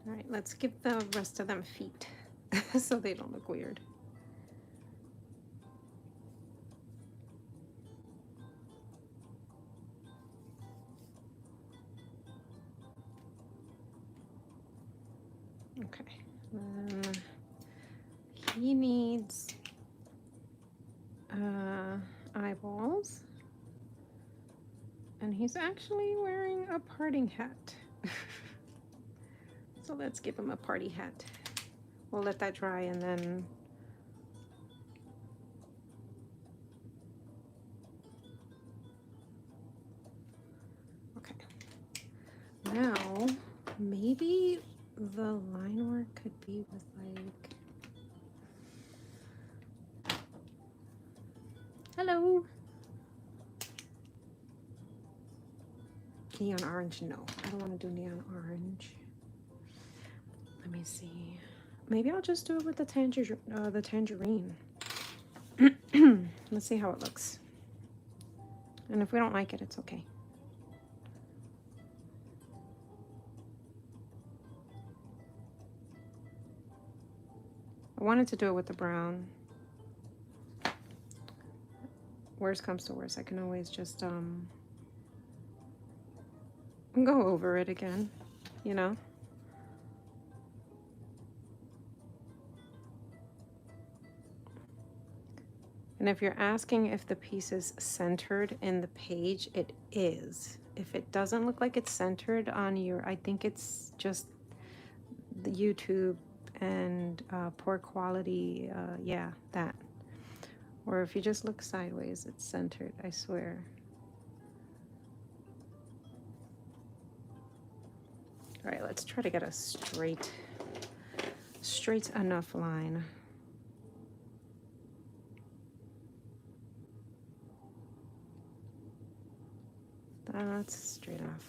All right, let's give the rest of them feet so they don't look weird. Okay. He needs eyeballs. And he's actually wearing a parting hat. So let's give him a party hat. We'll let that dry and then... Okay. Now, maybe the line work could be with like... Hello! Neon orange, no. I don't want to do neon orange. Let me see. Maybe I'll just do it with the tangerine. Let's see how it looks. And if we don't like it, it's okay. I wanted to do it with the brown. Worst comes to worst, I can always just go over it again, you know? And if you're asking if the piece is centered in the page, it is. If it doesn't look like it's centered on your, I think it's just the YouTube and poor quality, yeah, that. Or if you just look sideways, it's centered, I swear. All right, let's try to get a straight enough line. That's straight enough.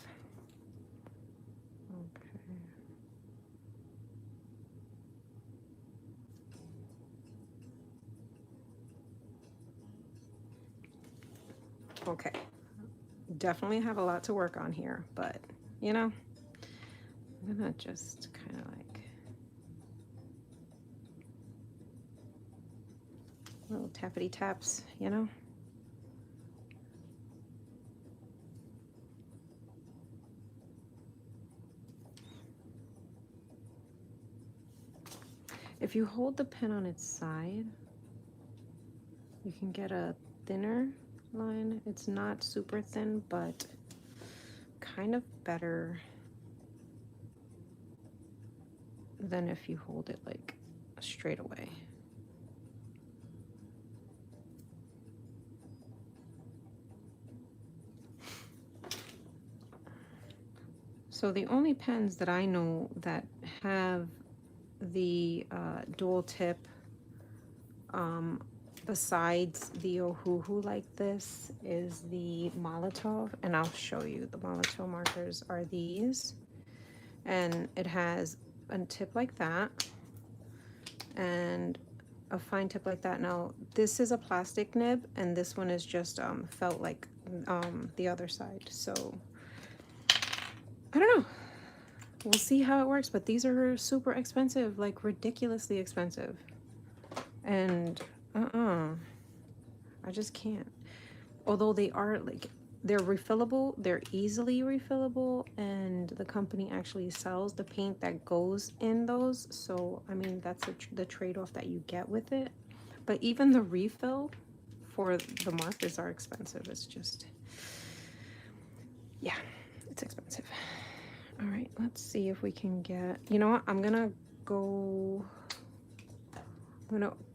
Okay. Okay. Definitely have a lot to work on here, but you know, I'm gonna just kind of like little tappity taps, you know. If you hold the pen on its side, you can get a thinner line. It's not super thin, but kind of better than if you hold it like straight away. So the only pens that I know that have the dual tip besides the Ohuhu like this is the Molotov, and I'll show you. The Molotov markers are these, and it has a tip like that and a fine tip like that. Now this is a plastic nib, and this one is just felt like the other side. So I don't know, we'll see how it works, but these are super expensive, like ridiculously expensive, and I just can't. Although they are like, they're refillable, they're easily refillable, and the company actually sells the paint that goes in those. So I mean, that's the trade-off that you get with it. But even the refill for the markers are expensive. It's just, yeah, it's expensive. All right, let's see if we can get, you know what, I'm gonna go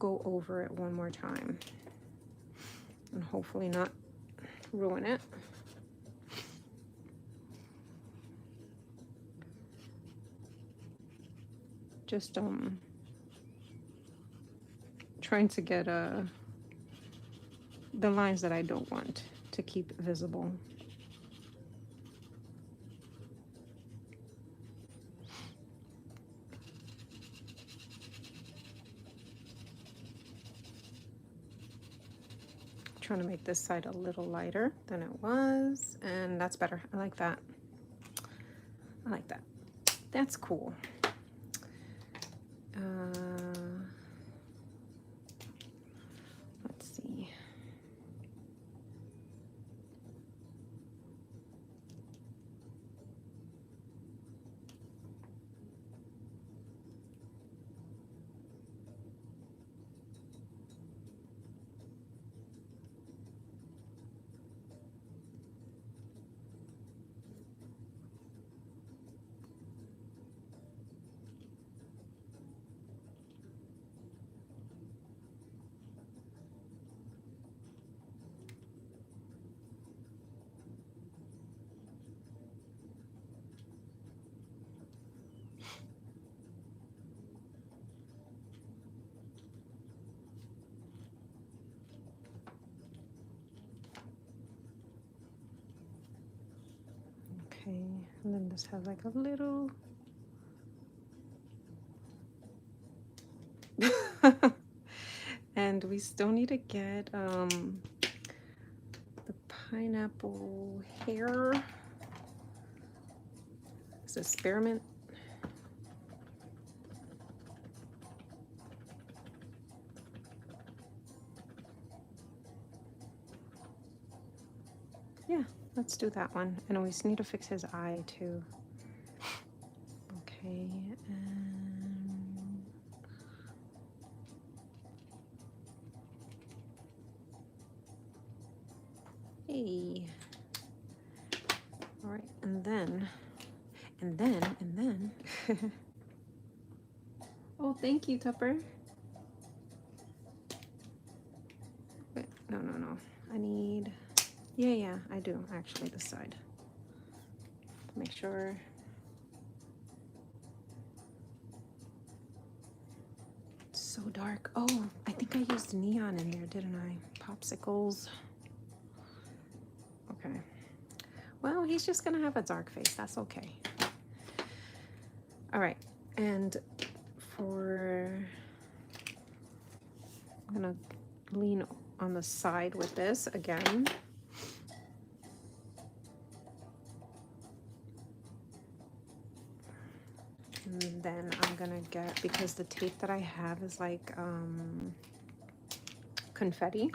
over it one more time and hopefully not ruin it. Just trying to get the lines that I don't want to keep visible. Trying to make this side a little lighter than it was, and that's better. I like that. I like that. That's cool. Let's see. Okay, and then this has like a little and we still need to get the pineapple hair. Is this spearmint? let's do that one. And we just need to fix his eye too. Okay, and hey. All right, and then oh, thank you, Tupper. Wait, no. I need, yeah, I do, actually, this side. Make sure. It's so dark. Oh, I think I used neon in there, didn't I? Popsicles. Okay. Well, he's just gonna have a dark face. That's okay. All right, and I'm gonna lean on the side with this again. And then I'm gonna get, because the tape that I have is like confetti.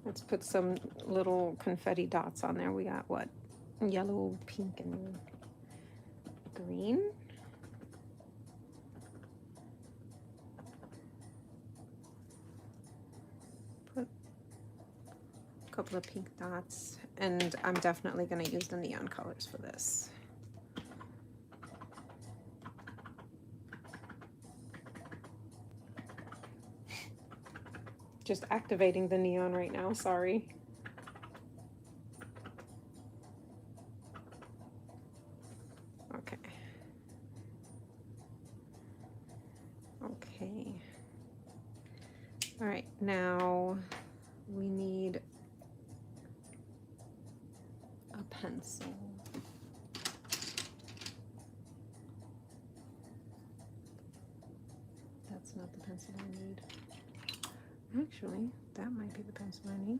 Let's put some little confetti dots on there. We got what? Yellow, pink, and green. Put a couple of pink dots, and I'm definitely gonna use the neon colors for this. Just activating the neon right now, sorry. Okay. Okay. All right, now we need a pencil. That's not the pencil I need. Actually, that might be the pencil I need.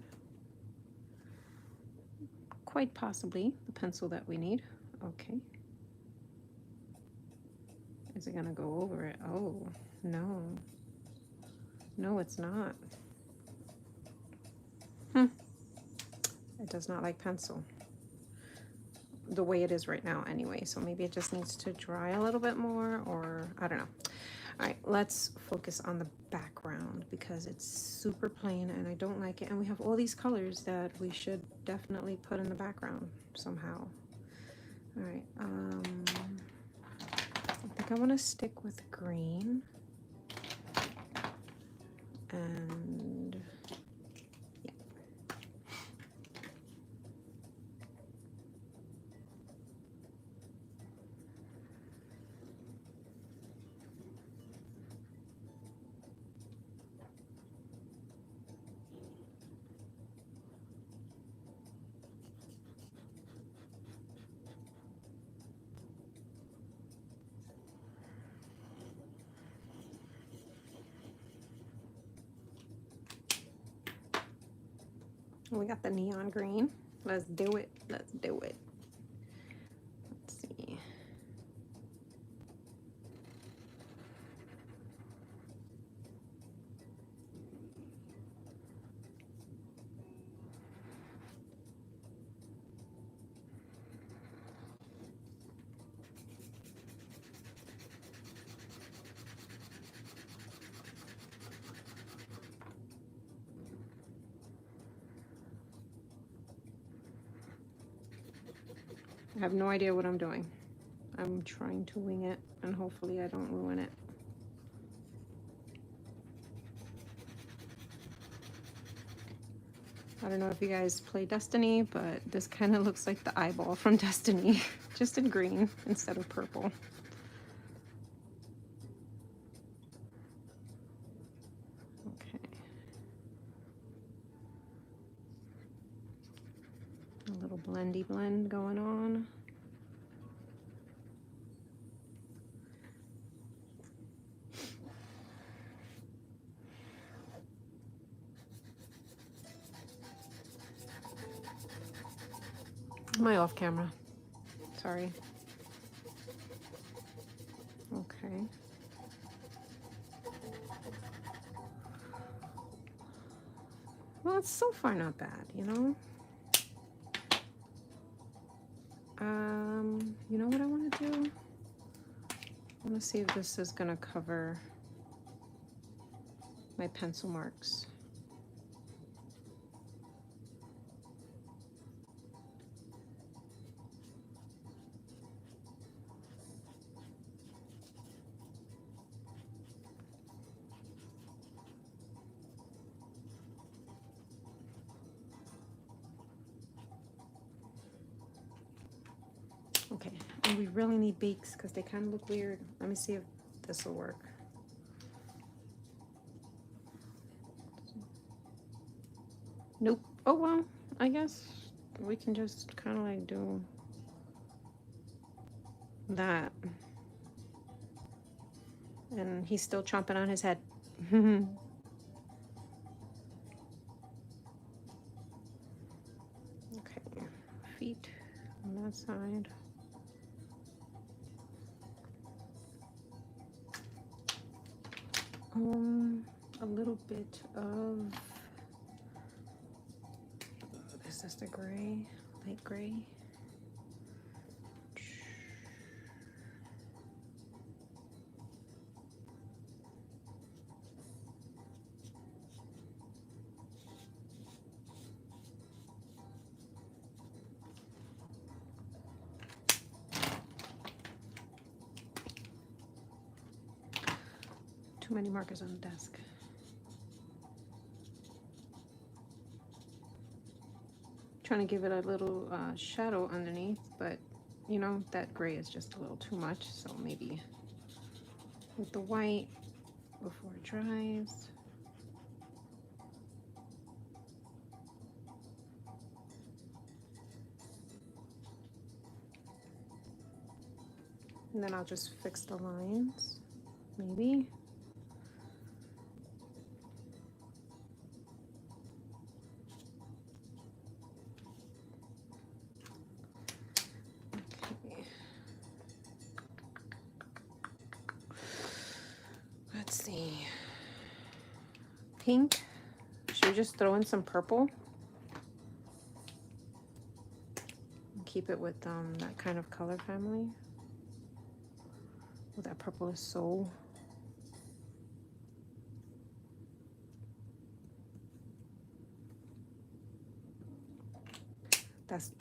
Quite possibly the pencil that we need. Okay. Is it gonna go over it? Oh, no. No, it's not. It does not like pencil. The way it is right now anyway, so maybe it just needs to dry a little bit more, or I don't know. All right, let's focus on the background because it's super plain and I don't like it. And we have all these colors that we should definitely put in the background somehow. All right, I think I want to stick with green. And yeah. We got the neon green. Let's do it. Let's do it. Let's see. I have no idea what I'm doing. I'm trying to wing it, and hopefully I don't ruin it. I don't know if you guys play Destiny, but this kind of looks like the eyeball from Destiny, just in green instead of purple. Okay. A little blendy blend going on. Am I off camera? Sorry. Okay. Well, it's so far not bad, you know? You know what I want to do? I want to see if this is going to cover my pencil marks. Okay, and we really need beaks because they kind of look weird. Let me see if this will work. Nope. Oh, well, I guess we can just kind of like do that. And he's still chomping on his head. Okay, feet on that side. A little bit of, is this the gray, light gray? Too many markers on the desk. Trying to give it a little shadow underneath, but you know, that gray is just a little too much, so maybe with the white before it dries. And then I'll just fix the lines, maybe. Okay. Let's see. Pink. Should we just throw in some purple? Keep it with that kind of color family. Oh, that purple is so... That's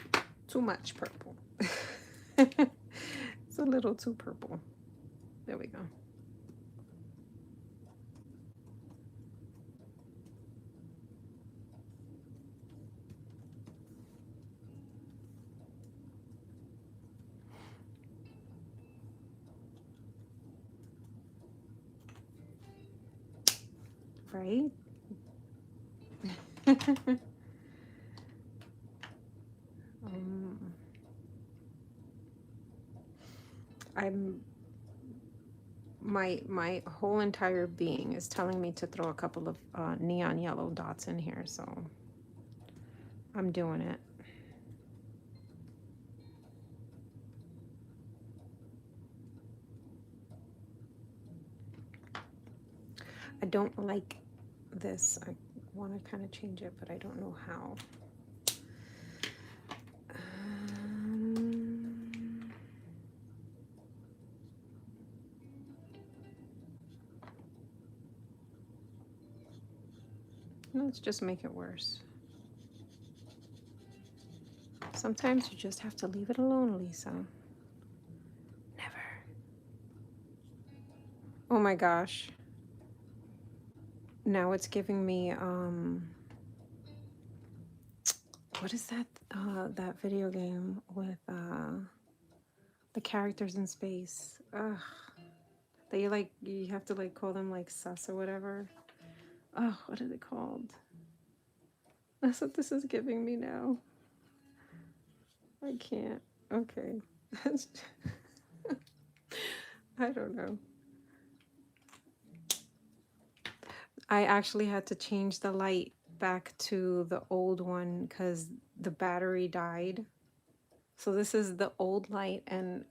too much purple. It's a little too purple. There we go. Right? I'm my whole entire being is telling me to throw a couple of neon yellow dots in here, so I'm doing it. I don't like this. I want to kind of change it, but I don't know how. Let's just make it worse. Sometimes you just have to leave it alone, Lisa. Never. Oh my gosh. Now it's giving me, what is that, that video game with, the characters in space? Ugh. That you have to like call them like sus or whatever. Oh, what is it called? That's what this is giving me now. I can't. Okay. I don't know. I actually had to change the light back to the old one because the battery died. So this is the old light, and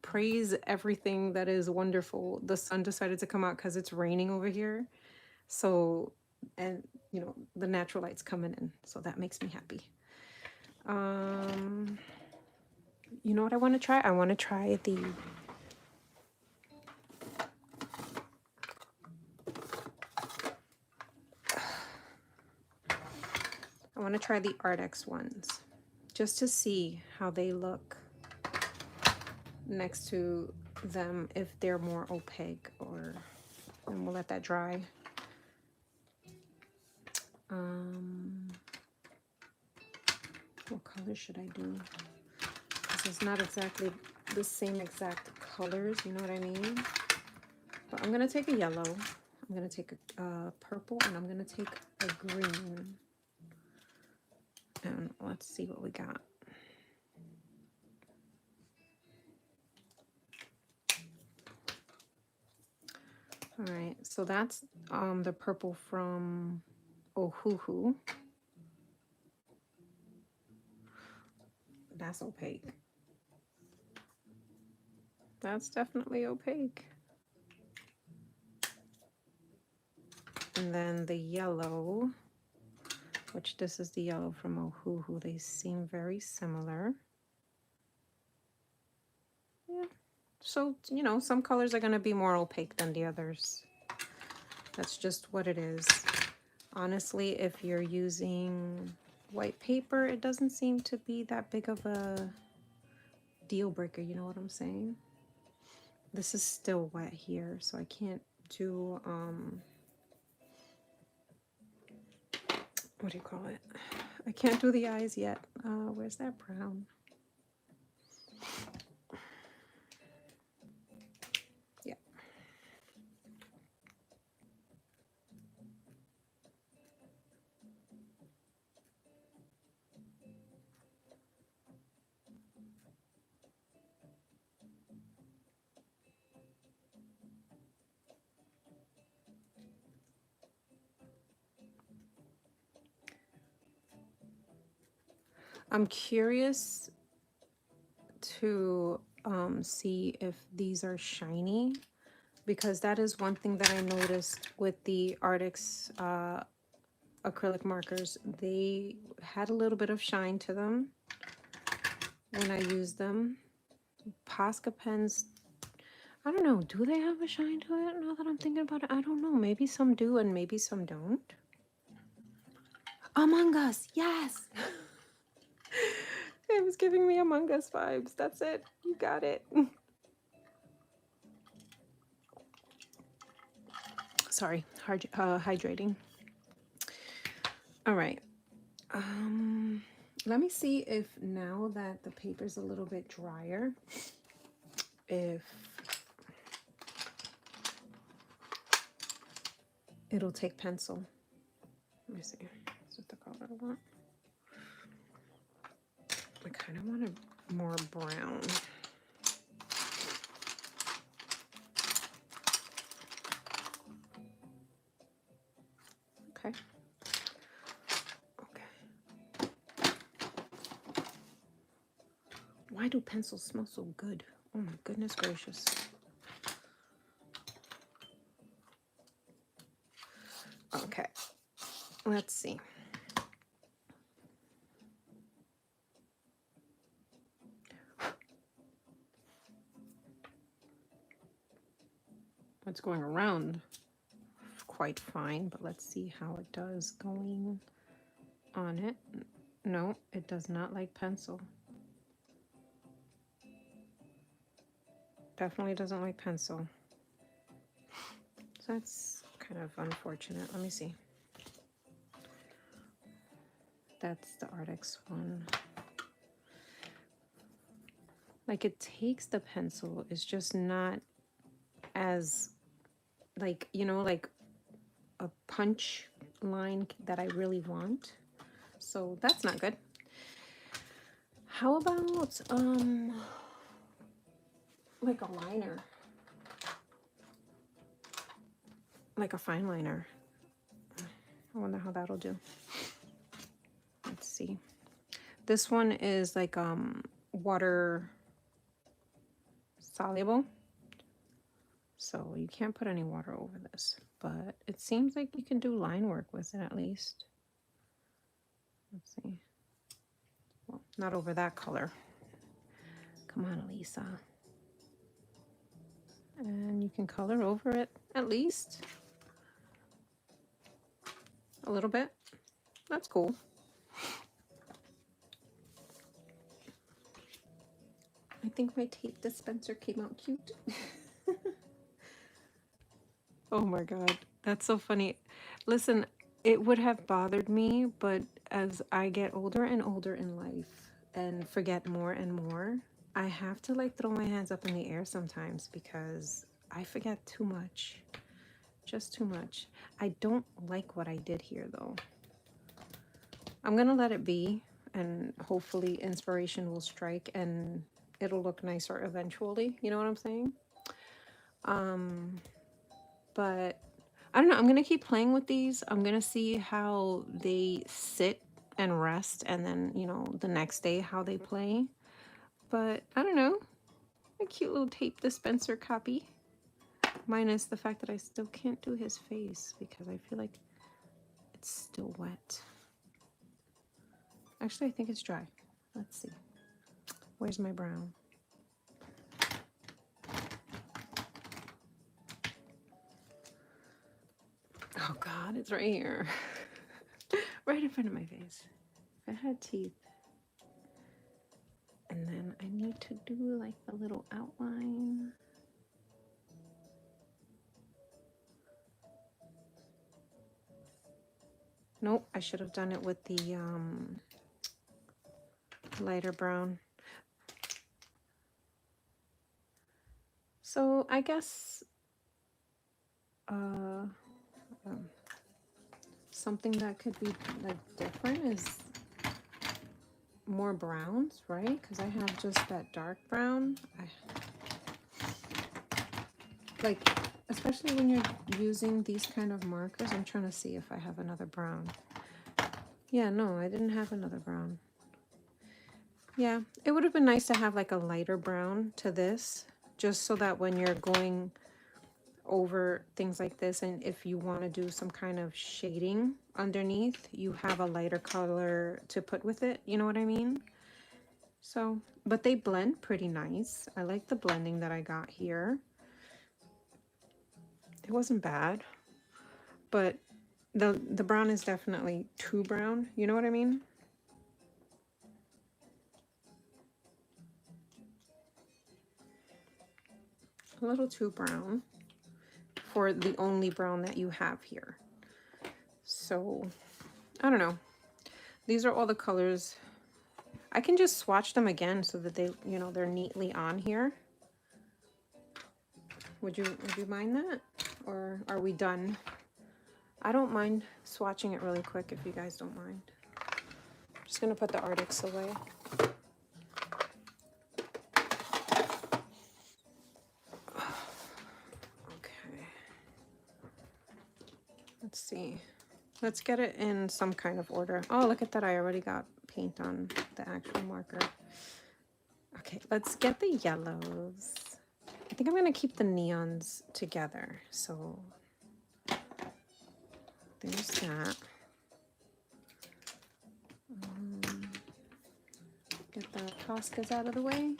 praise everything that is wonderful. The sun decided to come out because it's raining over here. So, and you know, the natural light's coming in. So that makes me happy. you know what I want to try? I want to try the Ardex ones, just to see how they look next to them, if they're more opaque, or, and we'll let that dry. What color should I do? Because it's not exactly the same exact colors, you know what I mean? But I'm gonna take a yellow, I'm gonna take a purple, and I'm gonna take a green. And let's see what we got. All right, so that's the purple from Ohuhu. That's opaque. That's definitely opaque. And then the yellow, which this is the yellow from Ohuhu. They seem very similar. Yeah. So, you know, some colors are going to be more opaque than the others. That's just what it is. Honestly, if you're using white paper, it doesn't seem to be that big of a deal breaker. You know what I'm saying? This is still wet here, so I can't do, what do you call it? I can't do the eyes yet. Where's that brown? Yeah. I'm curious to see if these are shiny, because that is one thing that I noticed with the Artix acrylic markers. They had a little bit of shine to them when I used them. Posca pens, I don't know, do they have a shine to it now that I'm thinking about it? I don't know, maybe some do and maybe some don't. Among Us, yes! It was giving me Among Us vibes. That's it, you got it. Sorry, hydrating. All right. Let me see if now that the paper's a little bit drier, if it'll take pencil. Let me see. Is it the color I want? I kind of want a more brown. Okay. Okay. Why do pencils smell so good? Oh my goodness gracious. Okay. Let's see. It's going around quite fine, but let's see how it does going on it. No, it does not like pencil. Definitely doesn't like pencil. So that's kind of unfortunate. Let me see. That's the Artix one. Like, it takes the pencil, it's just not as, like, you know, like a punch line that I really want. So that's not good. How about like a liner, like a fine liner? I wonder how that'll do. Let's see. This one is like water soluble, so you can't put any water over this, but it seems like you can do line work with it at least. Let's see. Well, not over that color. Mona Lisa. And you can color over it at least a little bit. That's cool. I think my tape dispenser came out cute. Oh my god, that's so funny. Listen, it would have bothered me, but as I get older and older in life and forget more and more, I have to like throw my hands up in the air sometimes because I forget too much. Just too much. I don't like what I did here though. I'm gonna let it be, and hopefully inspiration will strike and it'll look nicer eventually. You know what I'm saying? But I don't know. I'm gonna keep playing with these. I'm gonna see how they sit and rest, and then, you know, the next day how they play. But I don't know. A cute little tape dispenser copy. Minus the fact that I still can't do his face because I feel like it's still wet. Actually, I think it's dry. Let's see. Where's my brown? Oh God, it's right here. Right in front of my face. If I had teeth. And then I need to do like a little outline. Nope, I should have done it with the lighter brown. So I guess something that could be like different is more browns, right? Because I have just that dark brown. Like, especially when you're using these kind of markers. I'm trying to see if I have another brown. Yeah, no, I didn't have another brown. Yeah, it would have been nice to have like a lighter brown to this, just so that when you're going over things like this, and if you want to do some kind of shading underneath, you have a lighter color to put with it. You know what I mean? So, but they blend pretty nice. I like the blending that I got here. It wasn't bad, but the brown is definitely too brown. You know what I mean? A little too brown for the only brown that you have here. So, I don't know. These are all the colors. I can just swatch them again so that they, you know, they're neatly on here. Would you mind that? Or are we done? I don't mind swatching it really quick if you guys don't mind. I'm just gonna put the Arctics away. Okay. Let's see. Let's get it in some kind of order. Oh, look at that. I already got paint on the actual marker. Okay, let's get the yellows. I think I'm going to keep the neons together. So there's that. Get the Toscas out of the way.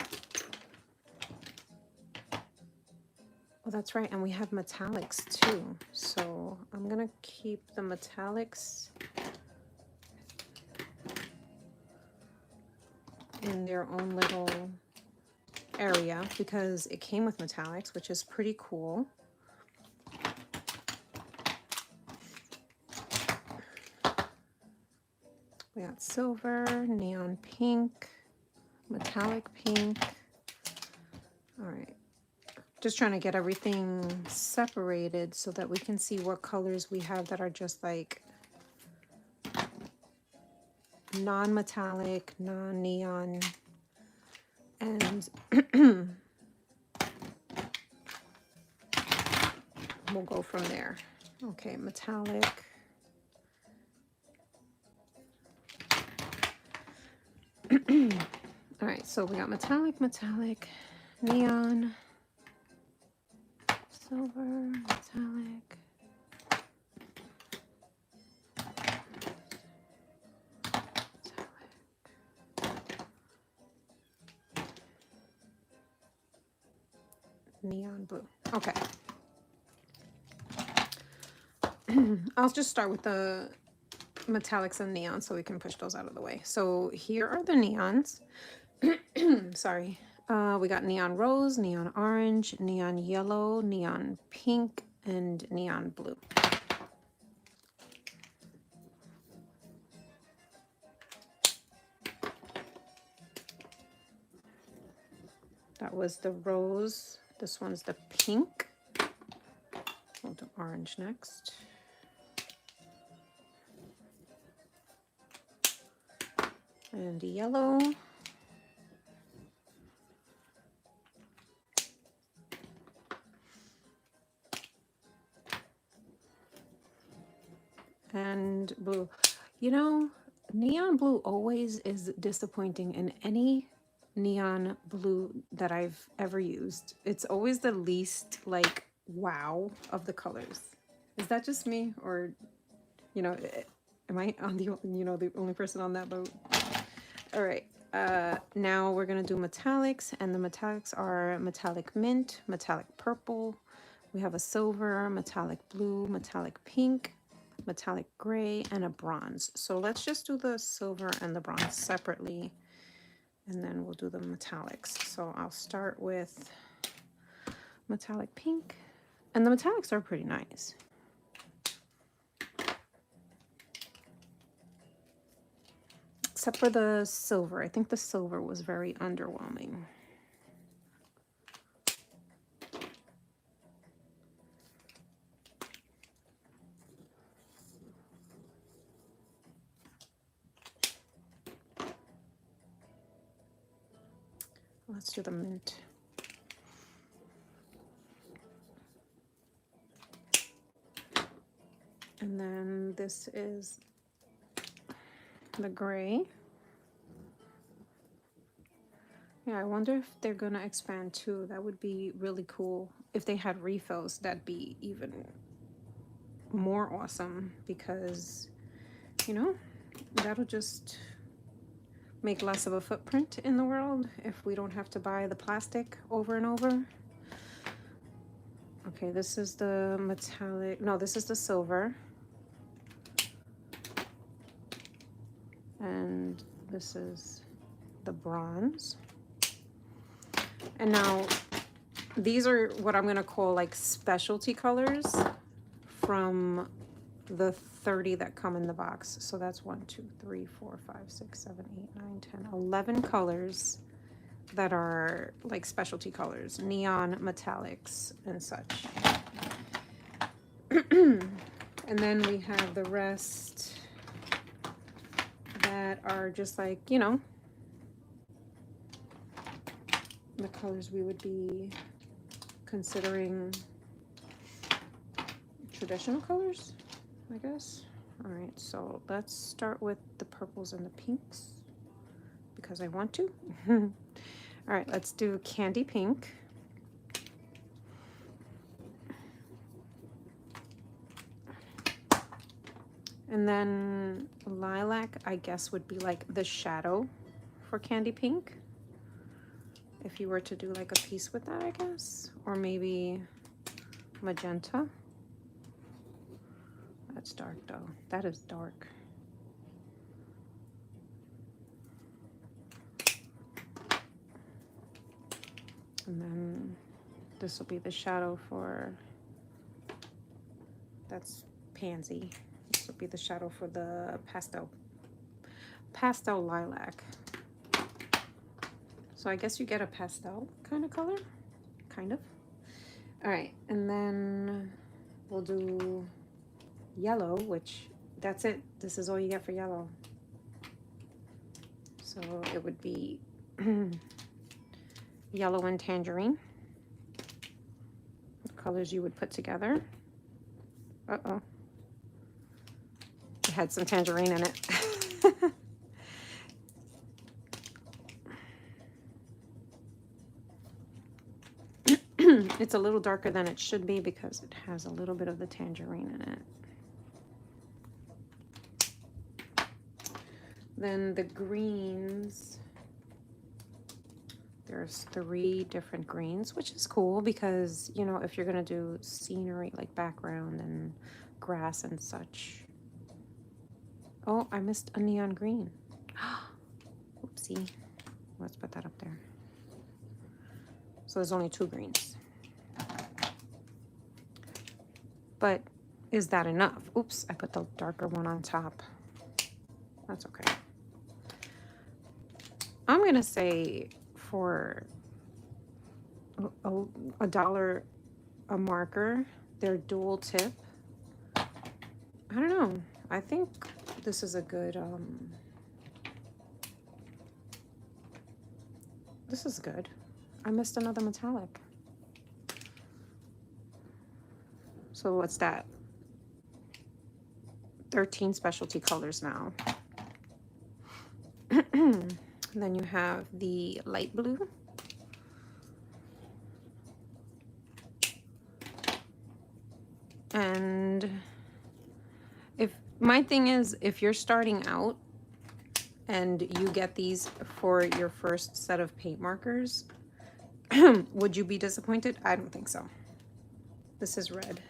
Oh, that's right. And we have metallics too. So I'm going to keep the metallics in their own little area because it came with metallics, which is pretty cool. We got silver, neon pink, metallic pink. All right. Just trying to get everything separated so that we can see what colors we have that are just like non-metallic, non-neon, and we'll go from there. Okay, metallic. All right, so we got metallic, metallic, neon, silver, metallic. neon blue. Okay. I'll just start with the metallics and neon so we can push those out of the way. So here are the neons. Sorry. We got neon rose, neon orange, neon yellow, neon pink, and neon blue. That was the rose. This one's the pink. We'll do orange next. And yellow. And blue. You know, neon blue always is disappointing in any neon blue that I've ever used. It's always the least like wow of the colors. Is that just me, or you know, am I on the the only person on that boat? All right. Now we're gonna do metallics, and the metallics are metallic mint, metallic purple. We have a silver, metallic blue, metallic pink, metallic gray, and a bronze. So let's just do the silver and the bronze separately, and then we'll do the metallics. So I'll start with metallic pink, and the metallics are pretty nice. Except for the silver. I think the silver was very underwhelming. Let's do the mint. And then this is the gray. Yeah, I wonder if they're gonna expand too. That would be really cool. If they had refills, that'd be even more awesome, because, you know, that'll just make less of a footprint in the world if we don't have to buy the plastic over and over. Okay, this is the metallic, no, this is the silver. And this is the bronze. And now these are what I'm gonna call like specialty colors from the 30 that come in the box. So that's 1, 2, 3, 4, 5, 6, 7, 8, 9, 10, 11 colors that are like specialty colors, neon, metallics, and such. And then we have the rest that are just like, you know, the colors we would be considering traditional colors, I guess. All right, so let's start with the purples and the pinks because I want to. All right, let's do candy pink. And then lilac, I guess, would be like the shadow for candy pink. If you were to do like a piece with that, I guess. Or maybe magenta. That's dark though. That is dark. And then this will be the shadow for, that's pansy. This will be the shadow for the pastel lilac. So I guess you get a pastel kind of color, kind of. All right, and then we'll do yellow, which that's it. This is all you get for yellow. So it would be yellow and tangerine, the colors you would put together. Uh-oh. It had some tangerine in it. It's a little darker than it should be because it has a little bit of the tangerine in it. Then the greens, There's 3 different greens, which is cool because, you know, if you're gonna do scenery like background and grass and such. Oh, I missed a neon green. Oopsie. Let's put that up there. So there's only 2 greens. But is that enough? Oops, I put the darker one on top. That's okay. I'm gonna say for $1 a marker, they're dual tip. I don't know. I think this is a good, this is good. I missed another metallic. So what's that? 13 specialty colors now. Then you have the light blue. And if my thing is, if you're starting out and you get these for your first set of paint markers, would you be disappointed? I don't think so. This is red.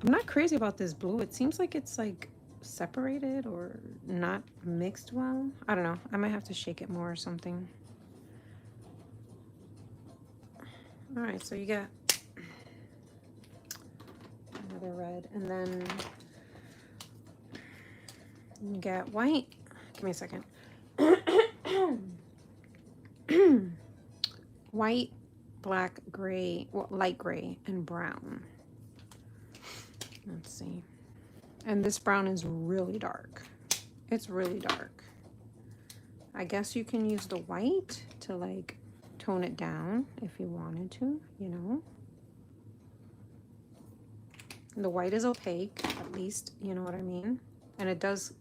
I'm not crazy about this blue. It seems like it's like separated or not mixed well. I don't know. I might have to shake it more or something. All right, so you got another red, and then you get white. Give me a second. White, black, gray, well, light gray, and brown. Let's see. And this brown is really dark. It's really dark. I guess you can use the white to like tone it down if you wanted to, you know. The white is opaque, at least, you know what I mean? And it does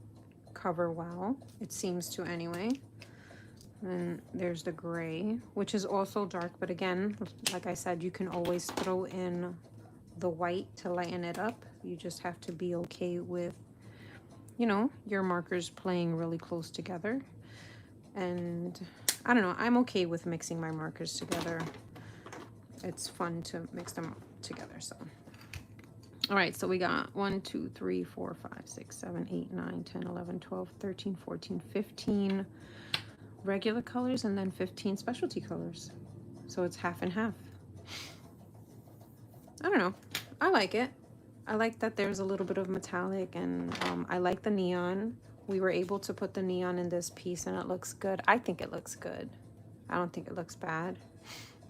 cover well. It seems to anyway. And there's the gray, which is also dark, but again, like I said, you can always throw in the white to lighten it up. You just have to be okay with, you know, your markers playing really close together. And I don't know, I'm okay with mixing my markers together. It's fun to mix them together, so. All right, so we got 1, 2, 3, 4, 5, 6, 7, 8, 9, 10, 11, 12, 13, 14, 15 regular colors and then 15 specialty colors. So it's half and half. I don't know. I like it. I like that there's a little bit of metallic, and I like the neon. We were able to put the neon in this piece and it looks good. I think it looks good. I don't think it looks bad.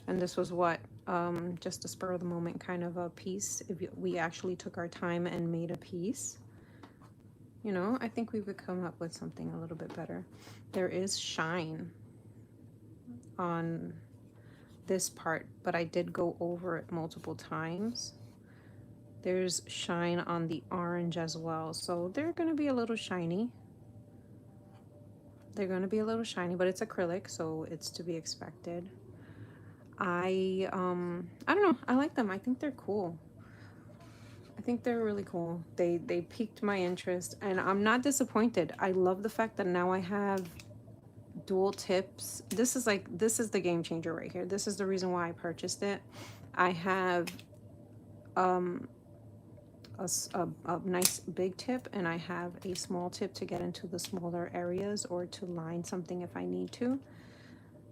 And this was what, just a spur of the moment kind of a piece. If we actually took our time and made a piece, you know, I think we would come up with something a little bit better. There is shine on this part, but I did go over it multiple times. There's shine on the orange as well, so they're going to be a little shiny. They're going to be a little shiny, but it's acrylic, so it's to be expected. I don't know. I like them. I think they're cool. I think they're really cool. They piqued my interest, and I'm not disappointed. I love the fact that now I have dual tips. This is the game changer right here. This is the reason why I purchased it. I have a nice big tip, and I have a small tip to get into the smaller areas or to line something if I need to.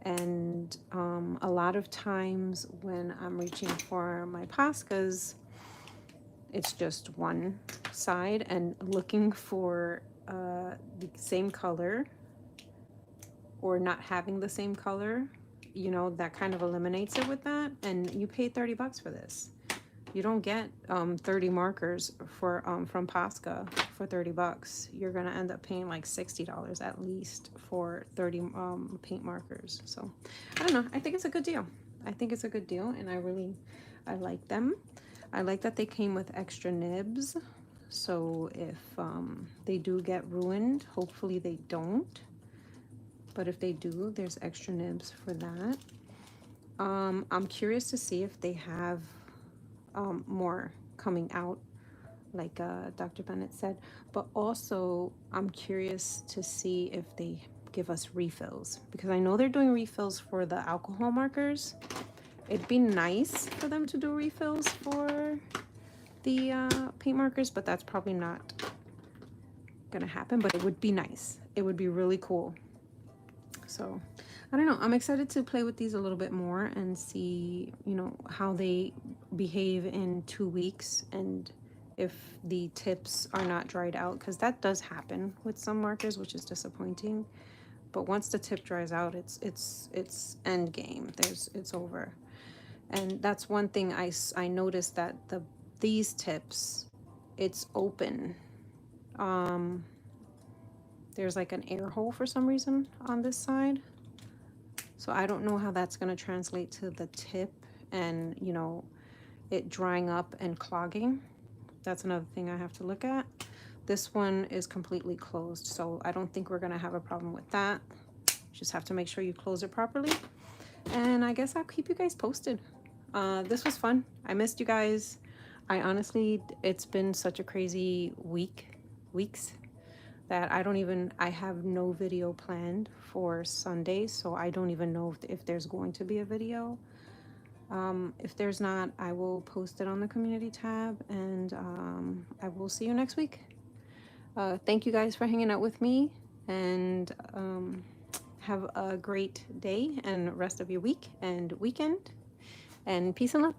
And a lot of times when I'm reaching for my Poscas, it's just one side, and looking for the same color or not having the same color, you know, that kind of eliminates it with that. And you pay $30 for this. You don't get 30 markers for from Posca for $30. You're gonna end up paying like $60 at least for 30 paint markers. So I don't know. I think it's a good deal. I think it's a good deal, and I like them. I like that they came with extra nibs. So if they do get ruined, hopefully they don't. But if they do, there's extra nibs for that. I'm curious to see if they have more coming out, like Dr. Bennett said, but also I'm curious to see if they give us refills, because I know they're doing refills for the alcohol markers. It'd be nice for them to do refills for the paint markers, but that's probably not gonna happen, but it would be nice. It would be really cool. So I don't know, I'm excited to play with these a little bit more and see, you know, how they behave in 2 weeks, and if the tips are not dried out, because that does happen with some markers, which is disappointing. But once the tip dries out, it's end game. It's over. And that's one thing I noticed, that these tips, it's open. There's like an air hole for some reason on this side. So I don't know how that's going to translate to the tip and, you know, it drying up and clogging. That's another thing I have to look at. This one is completely closed, so I don't think we're going to have a problem with that. Just have to make sure you close it properly. And I guess I'll keep you guys posted. This was fun. I missed you guys. I honestly, it's been such a crazy weeks, that I have no video planned for Sunday, so I don't even know if there's going to be a video. If there's not, I will post it on the community tab, and I will see you next week. Thank you guys for hanging out with me, and have a great day and rest of your week and weekend, and peace and love.